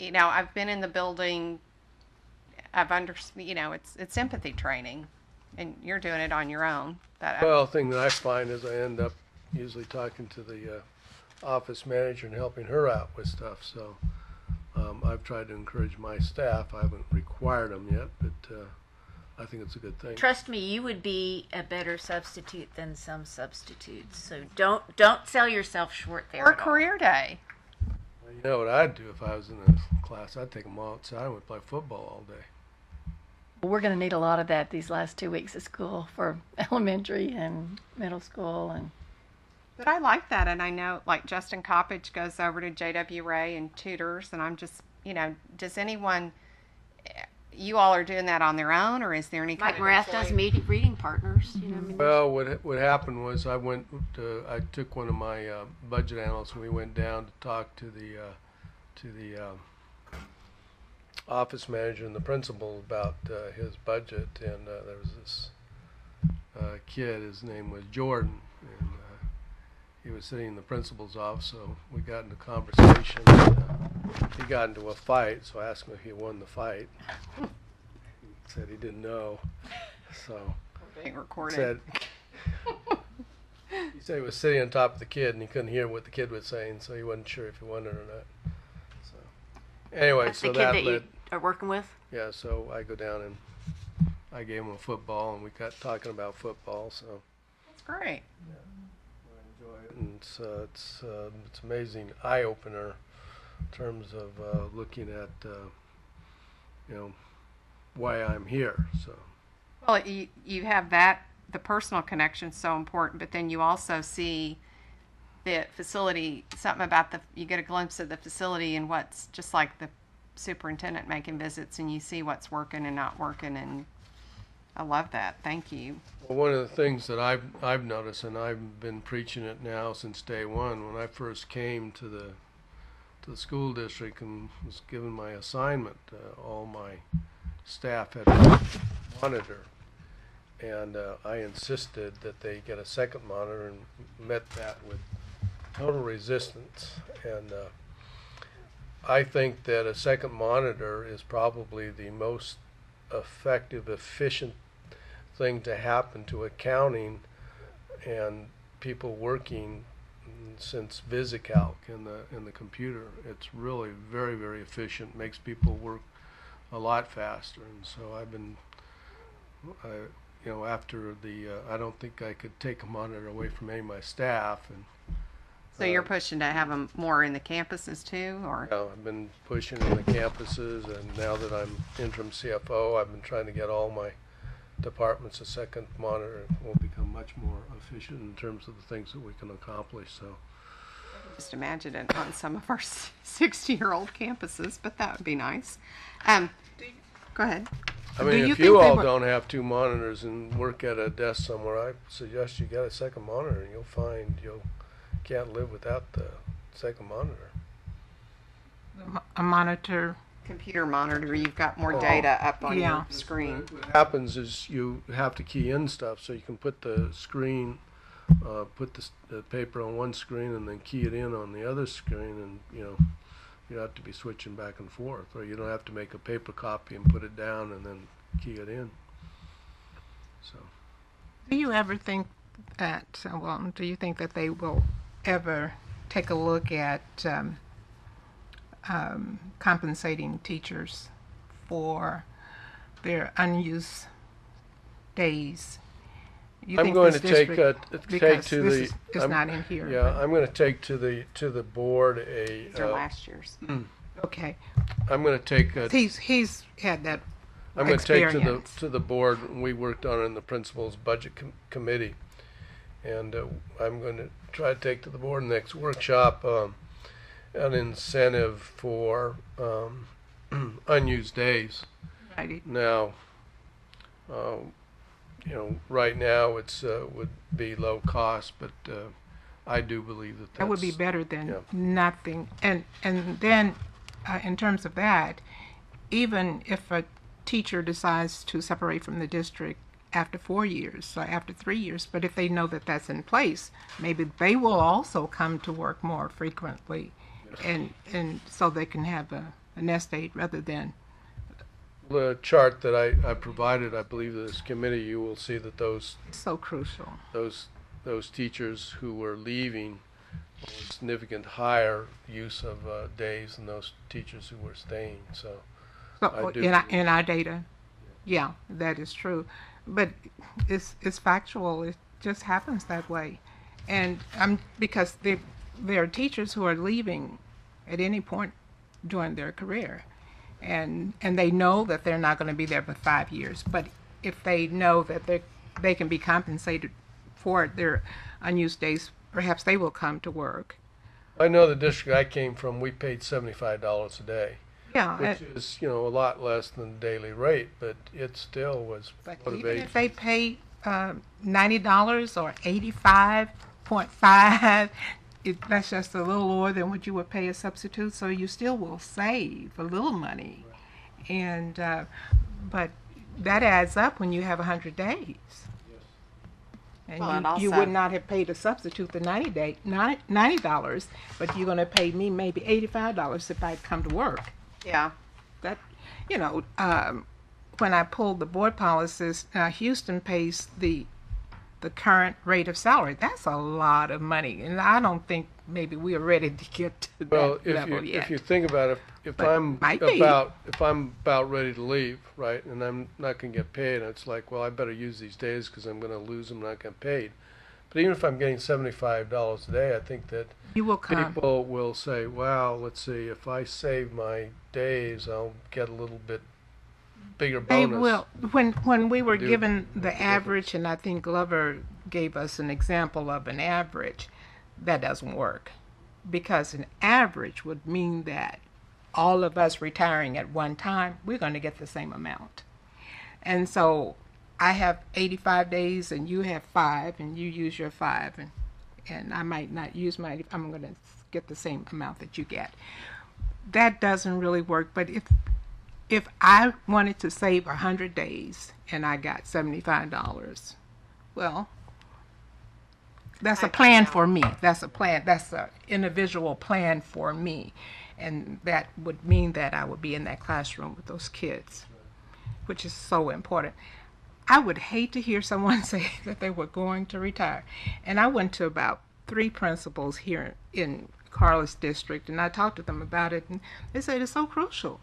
I've been in the building. It's empathy training, and you're doing it on your own. Well, the thing that I find is I end up usually talking to the office manager and helping her out with stuff. So I've tried to encourage my staff. I haven't required them yet, but I think it's a good thing. Trust me, you would be a better substitute than some substitutes. So don't sell yourself short there. or at all. career day. You know what I'd do if I was in a class? I'd take them all outside and we'd play football all day. We're going to need a lot of that these last 2 weeks of school for elementary and middle school. And But I like that, and I know, like, Justin Coppage goes over to J.W. Ray and tutors, and I'm just, does anyone, you all are doing that on their own, or is there any Mike kind Morath of does reading partners. Well, what happened was I took one of my budget analysts and we went down to talk to the office manager and the principal about his budget, and there was this kid. His name was Jordan, and he was sitting in the principal's office. So we got into conversation. He got into a fight, so I asked him if he won the fight. He said he didn't know. So being recorded? said he said he was sitting on top of the kid and he couldn't hear what the kid was saying, so he wasn't sure if he won it or not. So anyway, That's so the kid that that led. you are working with. Yeah, so I go down and I gave him a football, and we got talking about football. So That's great. I enjoy it, and it's amazing eye opener in terms of looking at why I'm here. So Well, you have that, the personal connection is so important, but then you also see the facility, something about you get a glimpse of the facility and what's, just like the superintendent making visits, and you see what's working and not working, and I love that. Thank you. well, one of the things that I've noticed, and I've been preaching it now since day one, when I first came to the school district and was given my assignment, all my staff had a monitor, and I insisted that they get a second monitor, and met that with total resistance. And I think that a second monitor is probably the most effective, efficient thing to happen to accounting and people working since VisiCalc in the computer. It's really very, very efficient, makes people work a lot faster. And so I've been, after I don't think I could take a monitor away from any of my staff. And So you're pushing to have them more in the campuses too, or? I've been pushing in the campuses, and now that I'm interim CFO, I've been trying to get all my departments a second monitor. And we'll become much more efficient in terms of the things that we can accomplish. So Just imagine it on some of our 60-year-old campuses, but that would be nice. Go ahead. I Do mean, you if think you they all would- don't have two monitors and work at a desk somewhere, I suggest you get a second monitor, and you'll find you can't live without the second monitor. A monitor. Computer monitor, you've got more data up on Yeah. your screen. What happens is you have to key in stuff, so you can put the screen, put the paper on one screen and then key it in on the other screen, and you have to be switching back and forth, or you don't have to make a paper copy and put it down and then key it in. So Do you ever think that, do you think that they will ever take a look at compensating teachers for their unused days? You I'm think going this to take district- take because to this the. is I'm- not in here. Yeah, I'm going to take to the board a. These are last year's. Okay. I'm going to take a. He's had that I'm going to take experience. to the board. We worked on it in the principal's budget committee, and I'm going to try to take to the board next workshop an incentive for unused days. Right. Now, right now it's would be low cost, but I do believe that That would be that's- better than yeah. nothing. And then, in terms of that, even if a teacher decides to separate from the district after 4 years or after 3 years, but if they know that that's in place, maybe they will also come to work more frequently, and so they can have a nest egg rather than. The chart that I provided, I believe this committee, you will see that those So crucial. those teachers who were leaving significant higher use of days than those teachers who were staying. So So I do in our data, yeah, that is true, but it's factual. It just happens that way, and because there are teachers who are leaving at any point during their career, and they know that they're not going to be there for 5 years. But if they know that they can be compensated for their unused days, perhaps they will come to work. I know the district I came from, we paid $75 a day, Yeah, which is a lot less than the daily rate, but it still was but even motivating. if they pay $90 or 85.5, that's just a little lower than what you would pay a substitute. So you still will save a little money, and but that adds up when you have 100 days. And Well, and you also- would not have paid a substitute the $90, but you're going to pay me maybe $85 if I come to work. Yeah. That, when I pulled the board policies, Houston pays the current rate of salary. That's a lot of money, and I don't think maybe we are ready to get to Well, that level yet. if you think about it, if But I'm might be. about ready to leave, right, and I'm not going to get paid, it's like, well, I better use these days because I'm going to lose them, not get paid. But even if I'm getting $75 a day, I think that You will come. people will say, well, let's see, if I save my days, I'll get a little bit bigger They bonus. will. When we were Do given the difference. average, and I think Glover gave us an example of an average, that doesn't work, because an average would mean that all of us retiring at one time, we're going to get the same amount. And so I have 85 days, and you have 5, and you use your 5, and I might not use mine. I'm going to get the same amount that you get. That doesn't really work. But if I wanted to save 100 days and I got $75, well, that's a plan for me. That's a plan. That's an individual plan for me. And that would mean that I would be in that classroom with those kids, which is so important. I would hate to hear someone say that they were going to retire. And I went to about 3 principals here in Carlos District, and I talked to them about it, and they said it's so crucial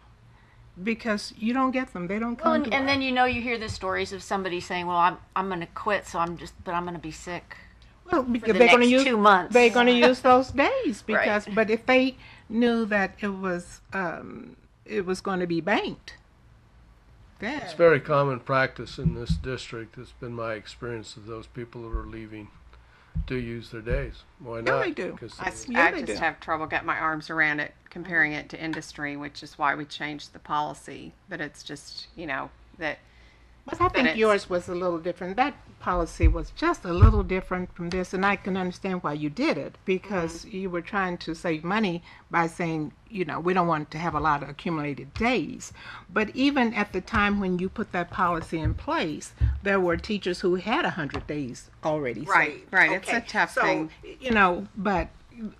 because you don't get them. They don't Well, come and, to and then you hear the stories of somebody saying, "Well, I'm going to quit, so I'm going to be sick." well, because the they're going to next use 2 months. They're going to use those days Right. because. But if they knew that it was going to be banked, then It's very common practice in this district. It's been my experience that those people that are leaving do use their days. Why not? they do. 'Cause Yeah, I they just do. have trouble getting my arms around it, comparing it to industry, which is why we changed the policy. But it's just, that But I think it's- yours was a little different. That policy was just a little different from this, and I can understand why you did it because you were trying to save money by saying, we don't want to have a lot of accumulated days. But even at the time when you put that policy in place, there were teachers who had 100 days already saved. Right. It's a tough thing. But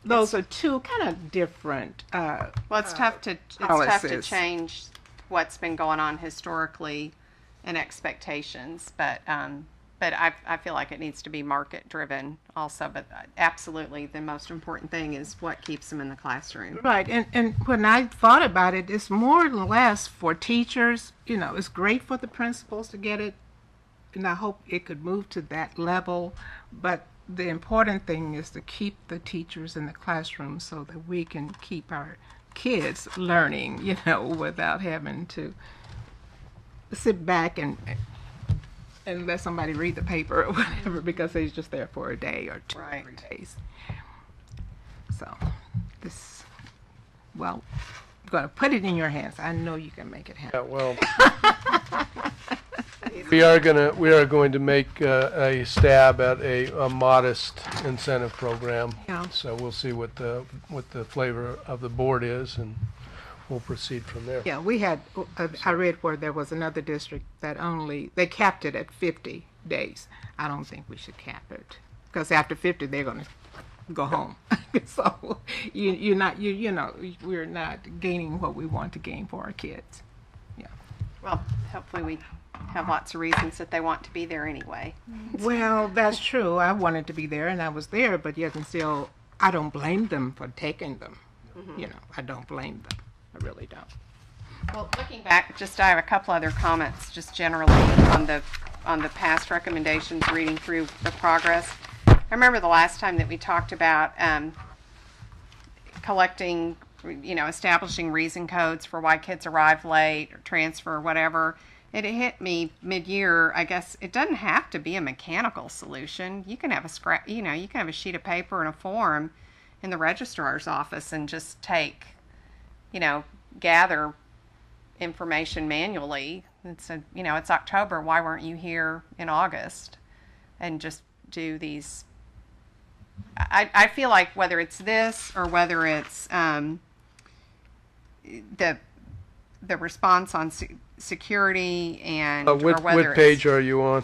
those are two kind of different. Well, it's tough to policies. change what's been going on historically and expectations, but I feel like it needs to be market driven also. But absolutely, the most important thing is what keeps them in the classroom. Right, and when I thought about it, it's more or less for teachers. It's great for the principals to get it, and I hope it could move to that level. But the important thing is to keep the teachers in the classroom so that we can keep our kids learning, without having to sit back and let somebody read the paper or whatever because they're just there for a day or 2 or Right. 3 days. So I'm going to put it in your hands. I know you can make it happen. Yeah, well, we are going to make a stab at a modest incentive program. Yeah. So we'll see what the flavor of the board is, and we'll proceed from there. Yeah, we had, I read where there was another district that they capped it at 50 days. I don't think we should cap it because after 50 they're going to go home. So we're not gaining what we want to gain for our kids. Yeah. Well, hopefully we have lots of reasons that they want to be there anyway. Well, that's true. I wanted to be there and I was there, but yet and still, I don't blame them for taking them. I don't blame them. I really don't. Well, looking back, I have a couple other comments, just generally on the past recommendations. Reading through the progress, I remember the last time that we talked about collecting, establishing reason codes for why kids arrive late or transfer or whatever. It hit me mid-year. I guess it doesn't have to be a mechanical solution. You can have you can have a sheet of paper and a form in the registrar's office and just gather information manually. It's October. Why weren't you here in August? And just do these. I feel like whether it's this or whether it's the response on security and or What whether page are you on?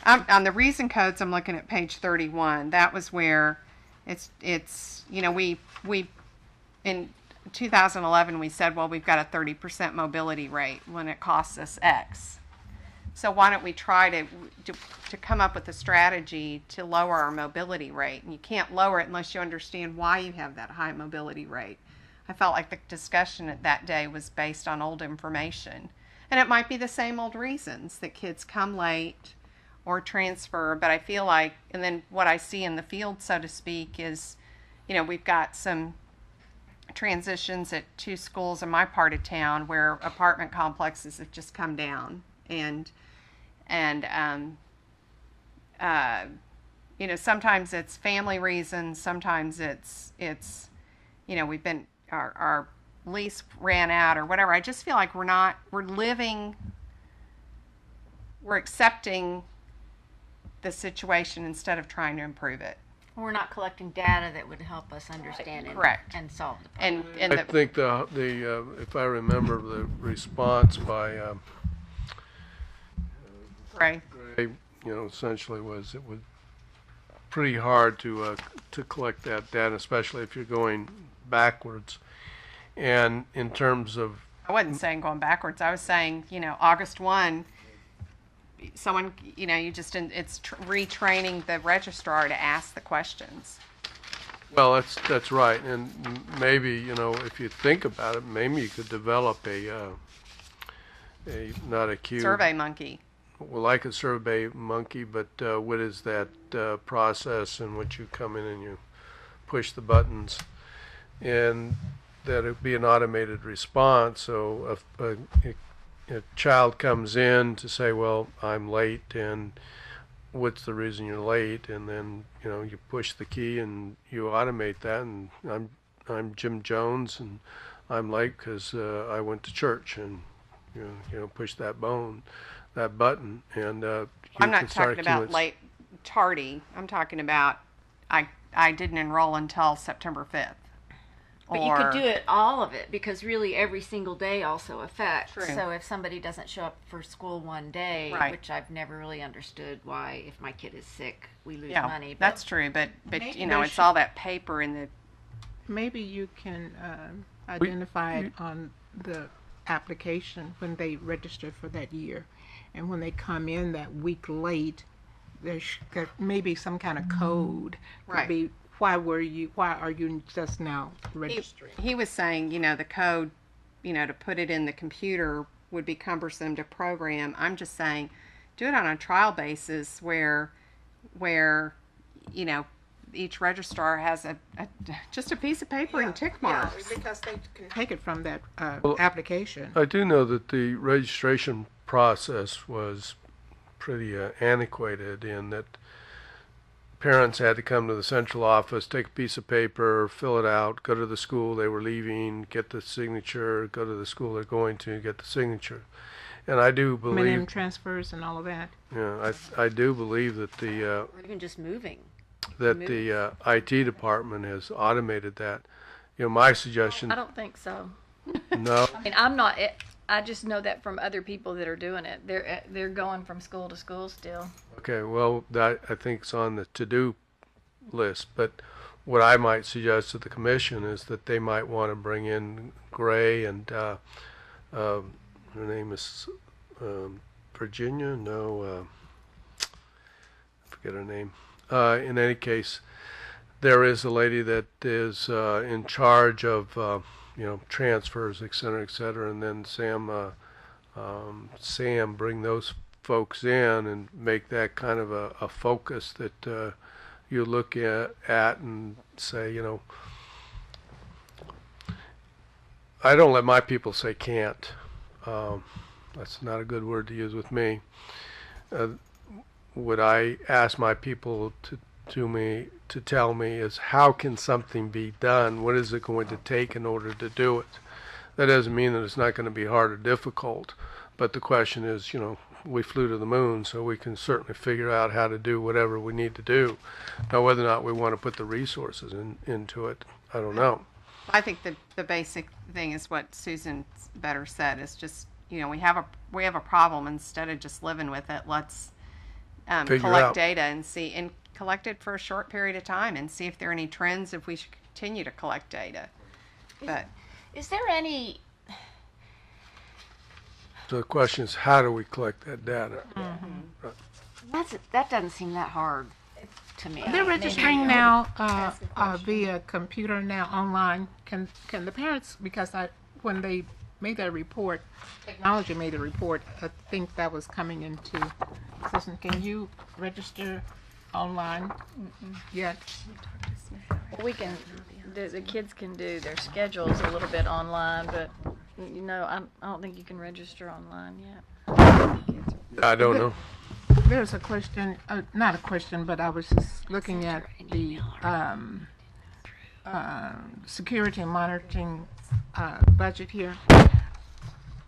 on the reason codes, I'm looking at page 31. That was where it's we in 2011 we said, well, we've got a 30% mobility rate when it costs us X. So why don't we try to come up with a strategy to lower our mobility rate? And you can't lower it unless you understand why you have that high mobility rate. I felt like the discussion at that day was based on old information. And it might be the same old reasons that kids come late or transfer, but I feel like, and then what I see in the field, so to speak, is, we've got some transitions at 2 schools in my part of town where apartment complexes have just come down. And sometimes it's family reasons, sometimes it's we've been, our lease ran out or whatever. I just feel like we're accepting the situation instead of trying to improve it. We're not collecting data that would help us understand it Correct. and solve the problem. And I think the if I remember the response by right. Gray, essentially was it was pretty hard to collect that data, especially if you're going backwards. And in terms of, I wasn't saying going backwards. I was saying, August 1, someone, it's retraining the registrar to ask the questions. well, that's right. And maybe, if you think about it, maybe you could develop not a cube. Survey Monkey. Well, like a survey monkey, but what is that process in which you come in and you push the buttons, and that it be an automated response. So if a child comes in to say, well, I'm late, and what's the reason you're late, and then you push the key and you automate that, and I'm Jim Jones, and I'm late because I went to church, and push that button, and I'm not talking about late, tardy. I'm talking about I didn't enroll until September 5th. But you could do it, all of it, because really every single day also affects. True. So if somebody doesn't show up for school one day, Right. which I've never really understood why, if my kid is sick, we lose Yeah, money. But that's true. But Maybe it's there all that paper in the. Maybe you can identify it on the application when they register for that year. And when they come in that week late, there may be some kind of code. Could Right. be, why are you just now registering? He was saying, the code, to put it in the computer would be cumbersome to program. I'm just saying, do it on a trial basis where each registrar has just a piece of paper and tick marks. Because they can take it from that Well, application. I do know that the registration process was pretty antiquated in that parents had to come to the central office, take a piece of paper, fill it out, go to the school they were leaving, get the signature, go to the school they're going to, get the signature. And I do Minimum believe, transfers and all of that. I do believe that the or even just moving. IT department has automated that. My suggestion, I don't think so. no, I mean, I'm not. I just know that from other people that are doing it. They're going from school to school still. okay, well, that I think is on the to-do list. But what I might suggest to the commission is that they might want to bring in Gray and her name is Virginia. No, I forget her name. In any case, there is a lady that is in charge of transfers, et cetera, and then Sam bring those folks in and make that kind of a focus that you look at and say, I don't let my people say can't. That's not a good word to use with me. What I ask my people to tell me is, how can something be done? What is it going to take in order to do it? That doesn't mean that it's not going to be hard or difficult, but the question is, we flew to the moon, so we can certainly figure out how to do whatever we need to do. Now, whether or not we want to put the resources into it, I don't know. I think the basic thing is what Susan better said, is just, we have a problem. Instead of just living with it, let's Figure collect out. data and collect it for a short period of time and see if there are any trends, if we should continue to collect data. But Is there any? So the question is, how do we collect that data? That doesn't seem that hard to me. They're registering now via computer now online. Can the parents, because when they made their report, technology made the report, I think that was coming into existence. Can you register online yet? We can. The kids can do their schedules a little bit online, but I don't think you can register online yet. I don't know. There's a question, not a question, but I was just looking at the security and monitoring budget here.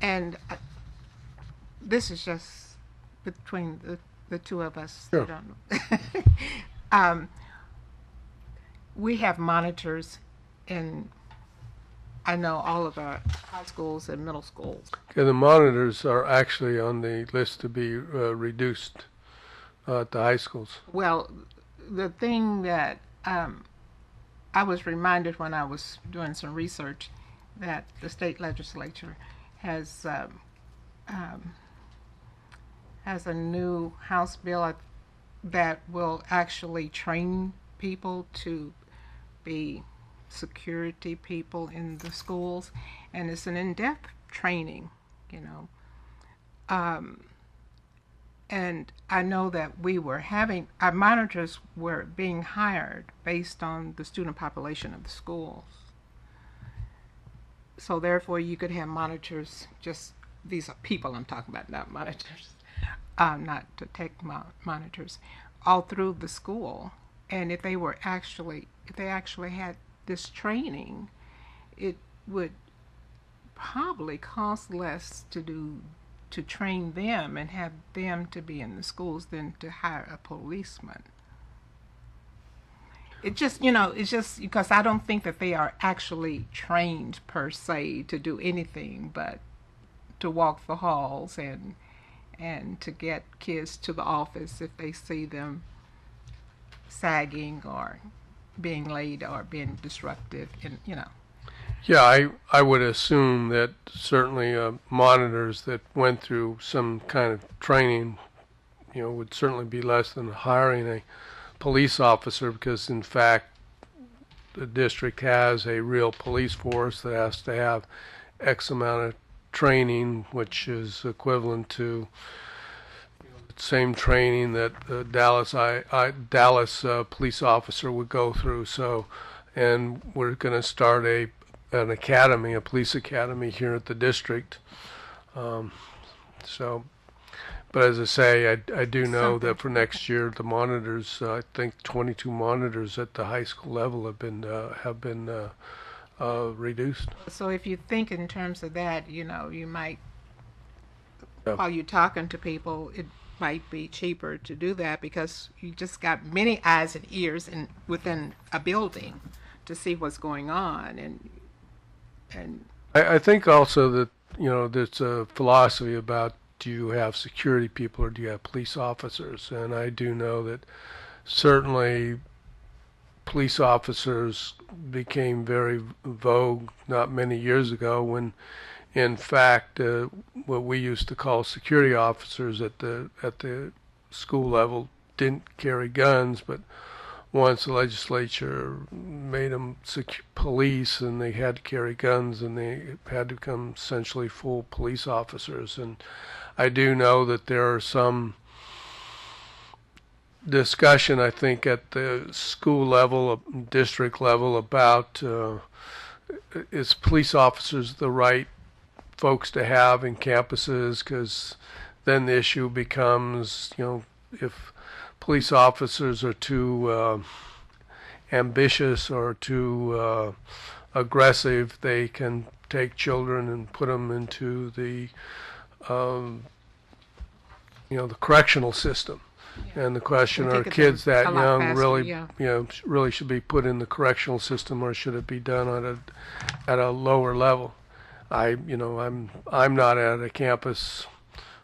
And this is just between the two of us. Sure. I don't know. We have monitors in, I know, all of our high schools and middle schools. Okay, the monitors are actually on the list to be reduced at the high schools. Well, the thing that I was reminded when I was doing some research, that the state legislature has a new House bill that will actually train people to be security people in the schools, and it's an in-depth training, you know. And I know that our monitors were being hired based on the student population of the schools. So therefore you could have monitors, these are people I'm talking about, not monitors, not the tech monitors, all through the school. And if they actually had this training, it would probably cost less to train them and have them to be in the schools than to hire a policeman. It's just because I don't think that they are actually trained per se to do anything but to walk the halls and to get kids to the office if they see them sagging or being late or being disruptive, and Yeah, I would assume that certainly monitors that went through some kind of training, would certainly be less than hiring a police officer, because in fact the district has a real police force that has to have X amount of training, which is equivalent to the same training that the Dallas police officer would go through. So, and we're going to start an academy, a police academy here at the district. But as I say, I do know that for next year the monitors, I think 22 monitors at the high school level have been reduced. So if you think in terms of that, you might, Yeah. while you're talking to people, it might be cheaper to do that because you just got many eyes and ears within a building to see what's going on, and I think also that there's a philosophy about, do you have security people or do you have police officers? And I do know that certainly police officers became very vogue not many years ago, when in fact what we used to call security officers at the school level didn't carry guns, but once the legislature made them police and they had to carry guns, and they had to become essentially full police officers. And I do know that there are some discussion, I think, at the school level, district level, about is police officers the right folks to have in campuses, because then the issue becomes, if police officers are too ambitious or too aggressive, they can take children and put them into the the correctional system. And the question, They are take it kids that a lot young faster, really, yeah. really should be put in the correctional system, or should it be done at a lower level? I'm not at a campus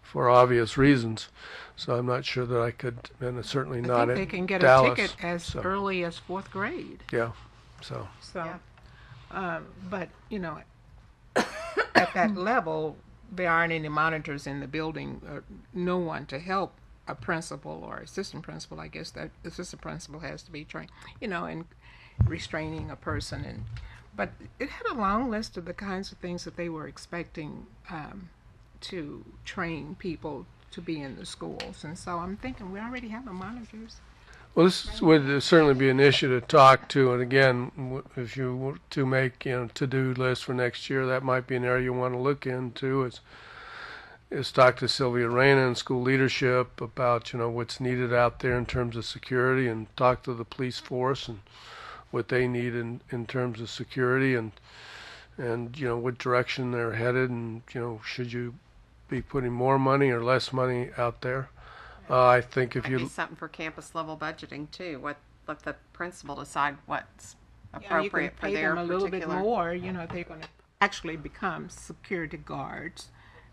for obvious reasons, so I'm not sure that I could, and it's certainly I not think at they can get Dallas. a ticket as so, early as 4th grade. Yeah, so. So, but at that level, there aren't any monitors in the building, or no one to help a principal or assistant principal. I guess that assistant principal has to be trained, in restraining a person. But it had a long list of the kinds of things that they were expecting to train people to be in the schools. And so I'm thinking we already have the monitors. Well, this would certainly be an issue to talk to, and again, if you were to make to-do list for next year, that might be an area you want to look into. Is talk to Sylvia Reyna and school leadership about what's needed out there in terms of security, and talk to the police force and what they need in terms of security, and what direction they're headed, and should you be putting more money or less money out there. I think if Might be you something for campus level budgeting too. Let the principal decide what's You can appropriate for pay their them a little particular. bit more, if they're going to actually become security guards.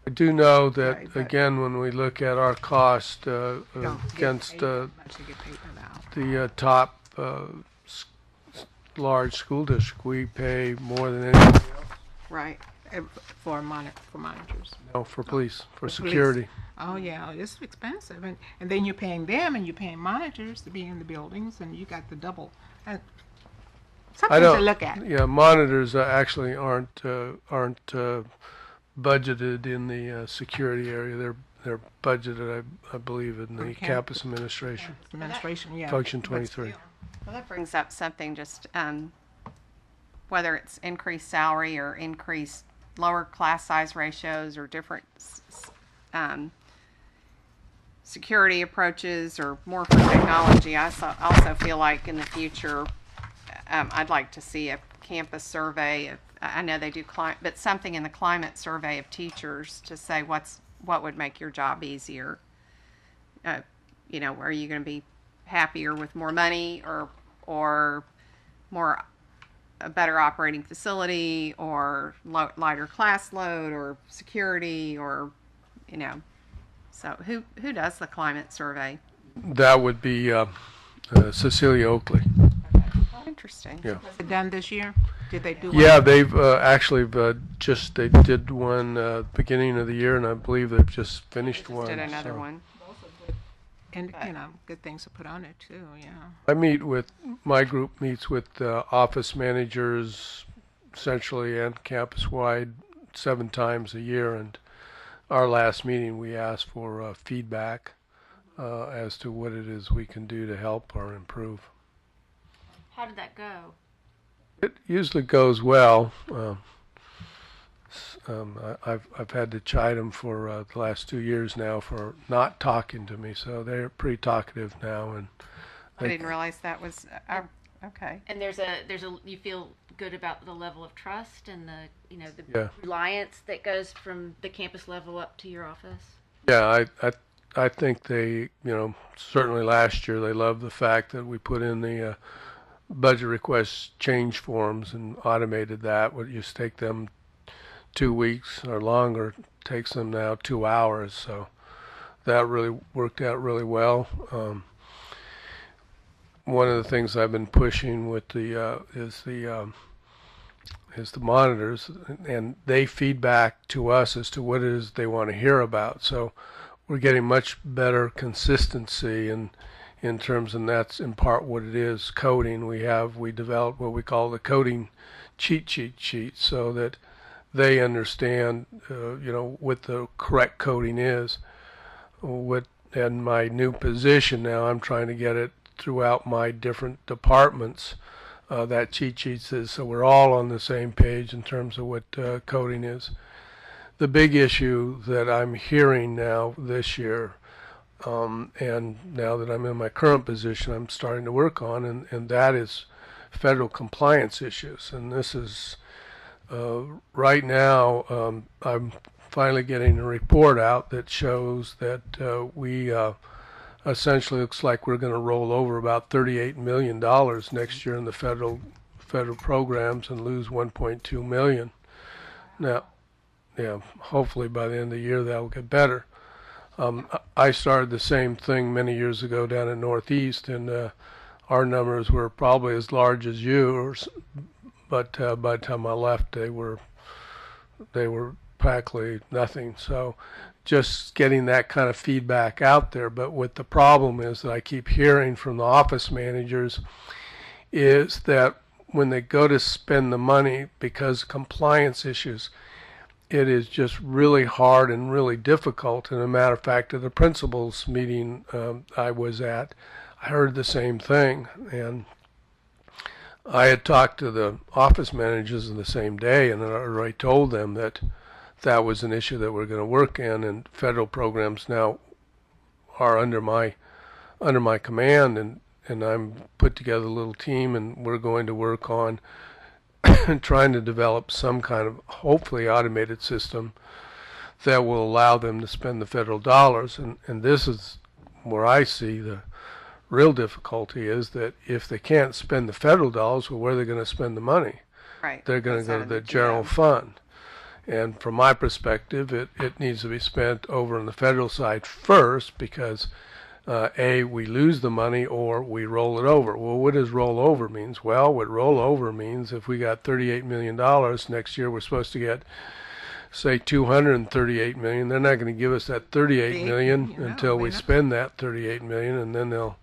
I do know that, Right, but- again, when we look at our cost Don't get against paid that much to get paid about. the top large school district, we pay more than anything else. Right. for monitors. No, for police, for police. security. Oh yeah, it's expensive, and then you're paying them, and you're paying monitors to be in the buildings, and you got the double. I Something don't. to look at. Yeah, monitors actually aren't budgeted in the security area. They're budgeted, I believe, in the Okay. campus administration. Administration, yeah. Function But 23. still. Well, that brings up something just whether it's increased salary or increased lower class size ratios or different security approaches or more for technology. I also feel like in the future, I'd like to see a campus survey of, I know they do climate, but something in the climate survey of teachers to say what would make your job easier. You know, are you going to be happier with more money or more a better operating facility or lighter class load or security or, you know, so who does the climate survey? That would be Cecilia Oakley. Interesting. Yeah. Was it done this year? Did they do one? Yeah, they've actually they did one beginning of the year, and I believe they've just finished one. Did another so. one. And, you know, good things to put on it too, yeah. My group meets with office managers centrally and campus-wide 7 times a year, and our last meeting we asked for feedback as to what it is we can do to help or improve. How did that go? It usually goes well. I've had to chide them for the last 2 years now for not talking to me, so they're pretty talkative now. And I didn't realize that was okay. And there's a you feel good about the level of trust and the Yeah. reliance that goes from the campus level up to your office. Yeah, I think they, certainly last year they loved the fact that we put in the budget request change forms and automated that. What used to take them 2 weeks or longer takes them now 2 hours. So that really worked out really well. One of the things I've been pushing with the is the monitors, and they feedback to us as to what it is they want to hear about. So we're getting much better consistency in terms, and that's in part what it is. Coding. We developed what we call the coding cheat sheet, so that they understand, what the correct coding is. In my new position now, I'm trying to get it throughout my different departments. That cheat sheet says, so we're all on the same page in terms of what coding is. The big issue that I'm hearing now this year, and now that I'm in my current position, I'm starting to work on, and that is federal compliance issues. And this is right now, I'm finally getting a report out that shows that we essentially looks like we're going to roll over about $38 million next year in the federal programs and lose 1.2 million. Now, yeah, hopefully by the end of the year that will get better. I started the same thing many years ago down in Northeast, and our numbers were probably as large as yours, but by the time I left, they were practically nothing. So just getting that kind of feedback out there. But what the problem is that I keep hearing from the office managers is that when they go to spend the money, because compliance issues, it is just really hard and really difficult. And a matter of fact, at the principals meeting I was at, I heard the same thing. And I had talked to the office managers in the same day, and I already told them that that was an issue that we're going to work in, and federal programs now are under my command, and I'm put together a little team, and we're going to work on trying to develop some kind of hopefully automated system that will allow them to spend the federal dollars. And this is where I see the real difficulty is that if they can't spend the federal dollars, well, where are they going to spend the money? Right. They're going to That's go out to of the general GM. fund. And from my perspective, it needs to be spent over on the federal side first, because we lose the money or we roll it over. Well, what does roll over means? Well, what roll over means, if we got $38 million next year, we're supposed to get, say, $238 million. They're not going to give us that $38 million until we spend that $38 million, and then they'll.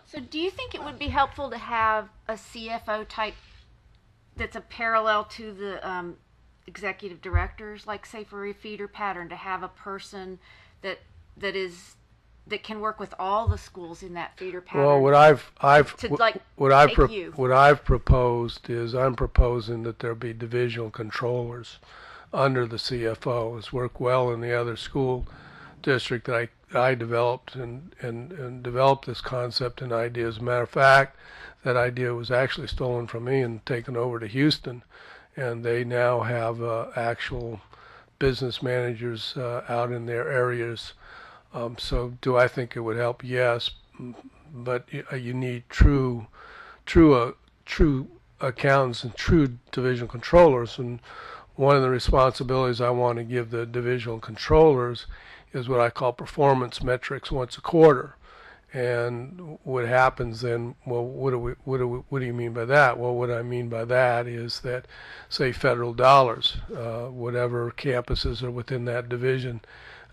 So do you think it would be helpful to have a CFO type that's a parallel to the executive directors, like say for a feeder pattern, to have a person that can work with all the schools in that feeder pattern? Well, what I've proposed is I'm proposing that there be divisional controllers under the CFOs, work well in the other school district that I developed and developed this concept and idea. As a matter of fact, that idea was actually stolen from me and taken over to Houston, and they now have actual business managers out in their areas. So do I think it would help? Yes, but you need true accountants and true division controllers. And one of the responsibilities I want to give the divisional controllers is what I call performance metrics once a quarter. And what happens then? Well, what do you mean by that? Well, what I mean by that is that, say, federal dollars, whatever campuses are within that division,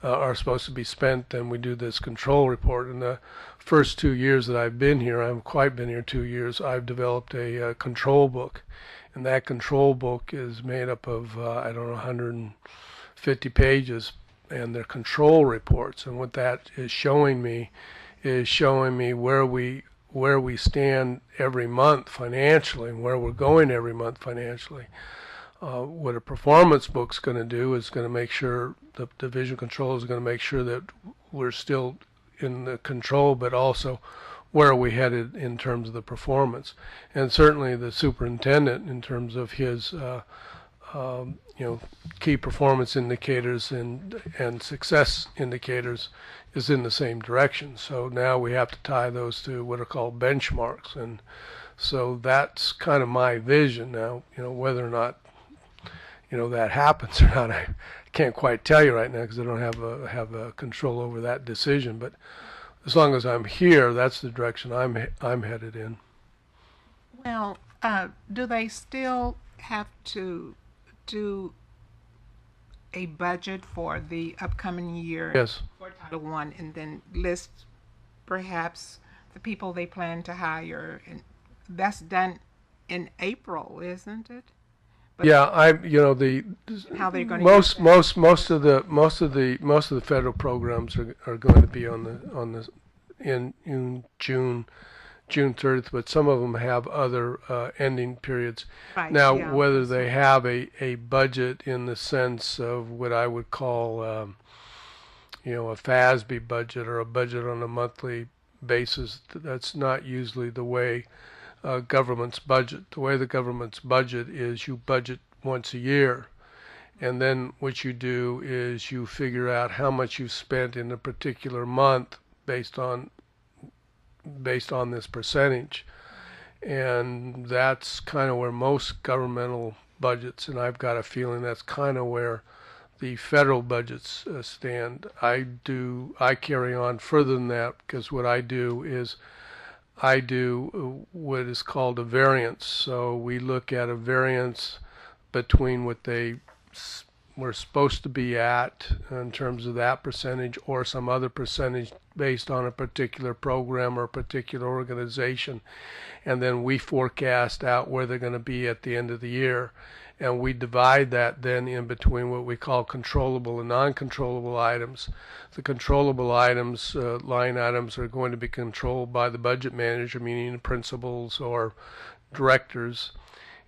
are supposed to be spent, then we do this control report. In the first 2 years that I've been here, I haven't quite been here 2 years, I've developed a control book. And that control book is made up of, 150 pages, and they're control reports. And what that is showing me where we stand every month financially and where we're going every month financially. What a performance book's going to do is going to make sure the division control is going to make sure that we're still in the control, but also where are we headed in terms of the performance. And certainly the superintendent, in terms of his key performance indicators and success indicators, is in the same direction. So now we have to tie those to what are called benchmarks, and so that's kind of my vision. Now, whether or not that happens or not, I can't quite tell you right now because I don't have a control over that decision. But as long as I'm here, that's the direction I'm headed in. Well, do they still have to do a budget for the upcoming year? Yes. For Title I, and then list perhaps the people they plan to hire, and that's done in April, isn't it? But Yeah, how they're going to most of the federal programs are going to be in June 30th, but some of them have other ending periods. Right, Now, yeah. whether they have a budget in the sense of what I would call a FASB budget or a budget on a monthly basis, that's not usually the way government's budget. The way the government's budget is you budget once a year, and then what you do is you figure out how much you've spent in a particular month based on this percentage. And that's kind of where most governmental budgets, and I've got a feeling that's kind of where the federal budgets stand. I carry on further than that, because what I do is I do what is called a variance. So we look at a variance between what they were supposed to be at in terms of that percentage or some other percentage based on a particular program or a particular organization, and then we forecast out where they're going to be at the end of the year, and we divide that then in between what we call controllable and non-controllable items. The controllable items, line items, are going to be controlled by the budget manager, meaning the principals or directors,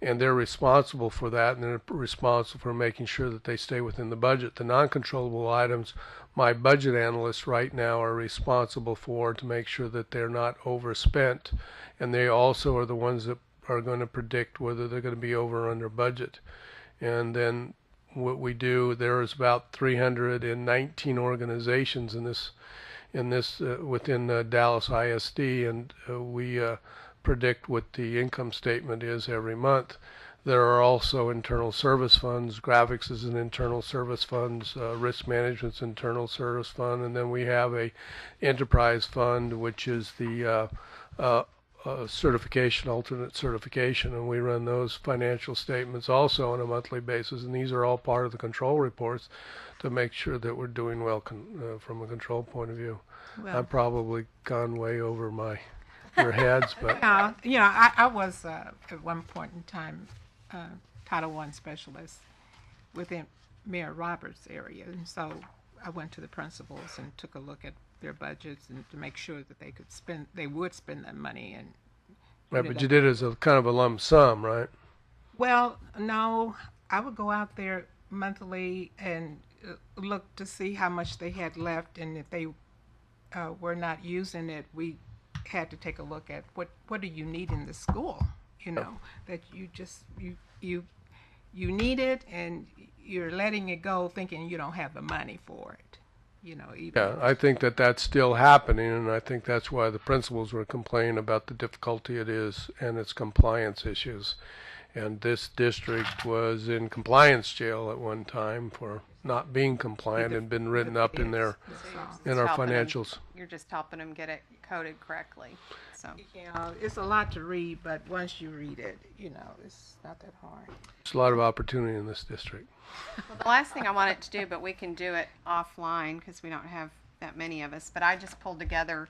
and they're responsible for that, and they're responsible for making sure that they stay within the budget. The non-controllable items, my budget analysts right now are responsible for, to make sure that they're not overspent, and they also are the ones that are going to predict whether they're going to be over or under budget. And then what we do, there is about 319 organizations in this within Dallas ISD, and we predict what the income statement is every month. There are also internal service funds. Graphics is an internal service fund. Risk management's internal service fund, and then we have a enterprise fund, which is the certification, alternate certification, and we run those financial statements also on a monthly basis. And these are all part of the control reports to make sure that we're doing well from a control point of view. Well, I've probably gone way over your heads, but I was at one point in time Title I specialist within Mayor Roberts' area, and so I went to the principals and took a look at their budgets and to make sure that they would spend that money. And right, but you did it as a kind of a lump sum, right? well, no, I would go out there monthly and look to see how much they had left, and if they were not using it, we had to take a look at what do you need in the school, that you need it, and you're letting it go thinking you don't have the money for it, even. Yeah, I think that that's still happening, and I think that's why the principals were complaining about the difficulty it is and its compliance issues. And this district was in compliance jail at one time for not being compliant and been written up in our Helping 'em. financials. You're just helping them get it coded correctly. So It's a lot to read, but once you read it, it's not that hard. There's a lot of opportunity in this district. the last thing I wanted to do, but we can do it offline because we don't have that many of us, but I just pulled together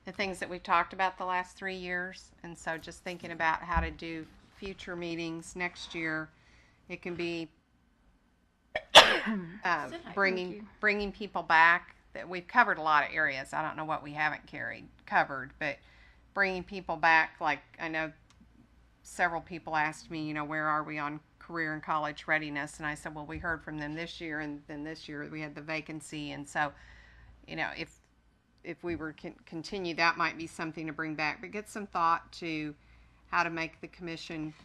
the things that we've talked about the last 3 years. And so just thinking about how to do future meetings next year, it can be bringing people back. That we've covered a lot of areas. I don't know what we haven't covered, but bringing people back. Like I know several people asked me, where are we on career and college readiness? And I said, well, we heard from them this year, and then this year we had the vacancy. And so, if we were continue, that might be something to bring back. But get some thought to how to make the commission,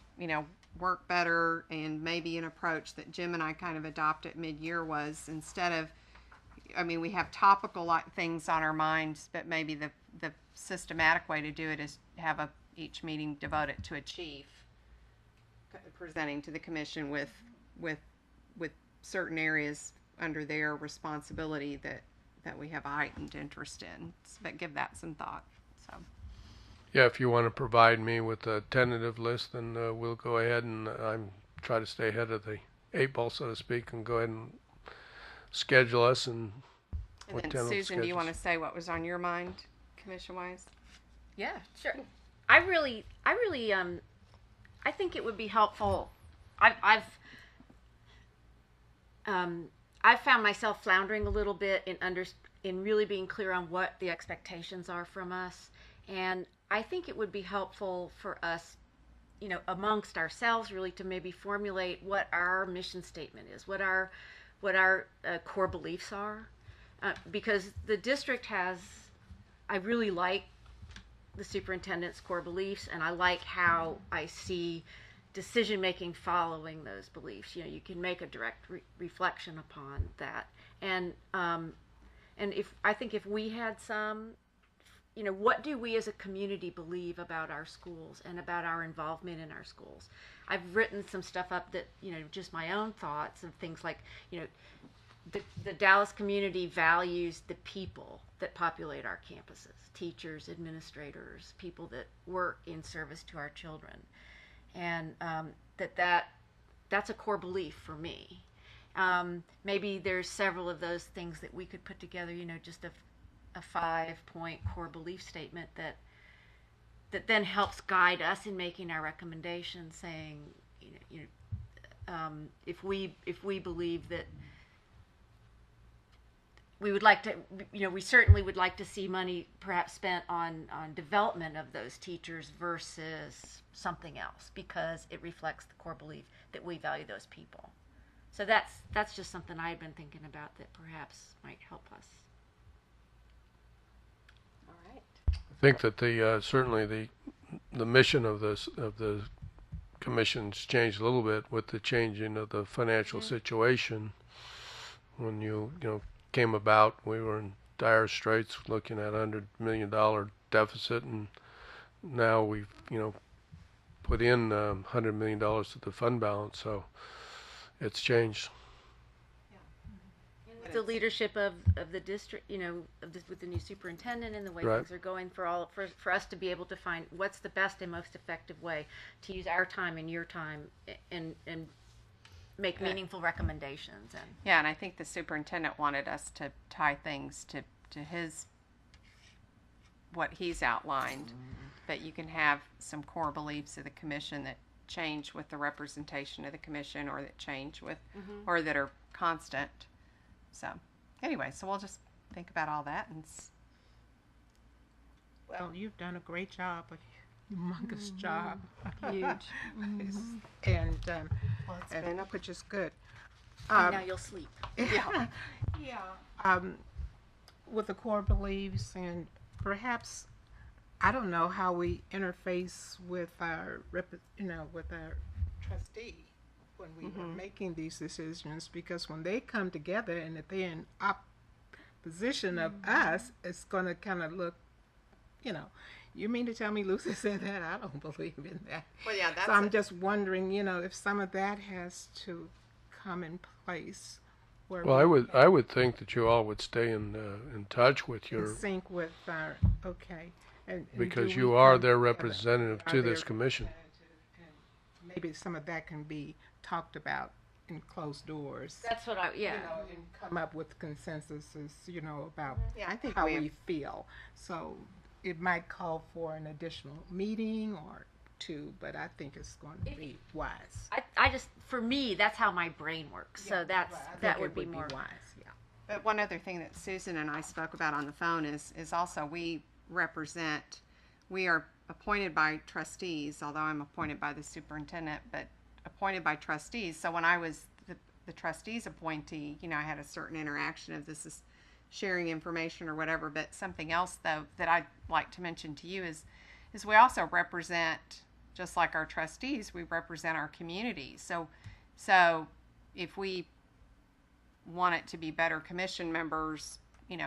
work better, and maybe an approach that Jim and I kind of adopted mid-year was instead of, we have topical things on our minds, but maybe the systematic way to do it is have each meeting devoted to a chief presenting to the commission with certain areas under their responsibility that we have a heightened interest in. But give that some thought. So. Yeah, if you want to provide me with a tentative list, then we'll go ahead and try to stay ahead of the 8 ball, so to speak, and go ahead and schedule us. And then Susan, do you want to say what was on your mind, commission-wise? Yeah, sure. I really, I think it would be helpful. I've found myself floundering a little bit in really being clear on what the expectations are from us, and I think it would be helpful for us, amongst ourselves, really to maybe formulate what our mission statement is, what our core beliefs are, because the district I really like the superintendent's core beliefs, and I like how I see decision making following those beliefs. You can make a direct reflection upon that, and I think if we had some, what do we as a community believe about our schools and about our involvement in our schools? I've written some stuff up that, just my own thoughts of things like, the Dallas community values the people that populate our campuses, teachers, administrators, people that work in service to our children. And that's a core belief for me. Maybe there's several of those things that we could put together, just a 5-point core belief statement that then helps guide us in making our recommendations, saying, if we believe that we would like to, we certainly would like to see money perhaps spent on development of those teachers versus something else, because it reflects the core belief that we value those people. So that's just something I've been thinking about that perhaps might help us. All right. I think that certainly the mission of the commission's changed a little bit with the changing of the financial situation. When you came about, we were in dire straits, looking at $100 million deficit, and now we've put in $100 million to the fund balance, so it's changed. With the leadership of the district, you know, with the new superintendent and the way Right. things are going for us to be able to find what's the best and most effective way to use our time and your time and make meaningful recommendations. And Yeah, and I think the superintendent wanted us to tie things to his, what he's outlined, but you can have some core beliefs of the commission that change with the representation of the commission, or that change with, or that are constant. So, anyway, so we'll just think about all that and Well, you've done a great job, a humongous job. Huge. And, been and which is good. now you'll sleep. yeah. With the core beliefs, and perhaps, I don't know how we interface with our, with our trustee when we are making these decisions, because when they come together and if they're in opposition of us, it's going to kind of look, you mean to tell me Lucy said that? I don't believe in that. Well, yeah, that's So I'm just wondering, if some of that has to come in place. Where Well, we I would think that you all would stay in touch with can your, sync with our, okay. And because do you we are come their together? representative Are to they this commission. representative? And maybe some of that can be talked about in closed doors. That's what And come up with consensuses, about Yeah, I think how we- we feel. So it might call for an additional meeting or two, but I think it's going to be wise. I just, for me, that's how my brain works. So that It would be more. wise. Yeah. But one other thing that Susan and I spoke about on the phone is also we are appointed by trustees, although I'm appointed by the superintendent, but appointed by trustees. So when I was the trustees appointee, I had a certain interaction of this is sharing information or whatever. But something else though that I'd like to mention to you is we also represent, just like our trustees, we represent our community. So if we want it to be better commission members,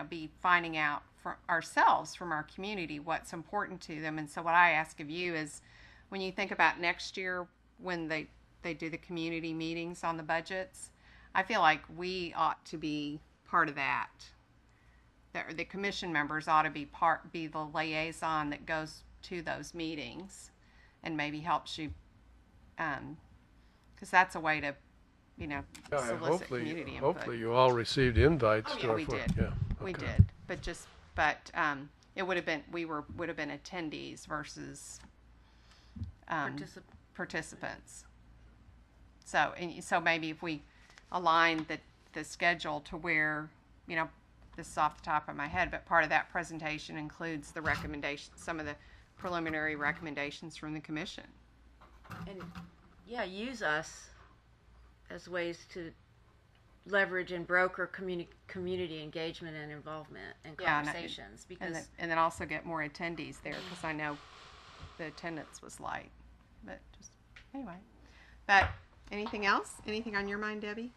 be finding out for ourselves from our community what's important to them. And so what I ask of you is, when you think about next year when they do the community meetings on the budgets, I feel like we ought to be part of that. The commission members ought to be the liaison that goes to those meetings and maybe helps you, because that's a way to solicit community input. Hopefully you all received invites. Oh, yeah, we did. Yeah, We okay. did, but it would have been would have been attendees versus participants. So maybe if we align the schedule to where, this is off the top of my head, but part of that presentation includes the recommendation, some of the preliminary recommendations from the commission. And use us as ways to leverage and broker community engagement and involvement and Yeah, conversations. Because And then also get more attendees there, because I know the attendance was light. But just anyway. But anything else? Anything on your mind, Debbie?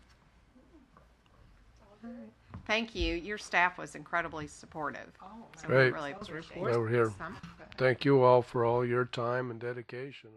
All right. Thank you. Your staff was incredibly supportive. So we Great. really Those appreciate it. reports Over here. were something. Thank you all for all your time and dedication.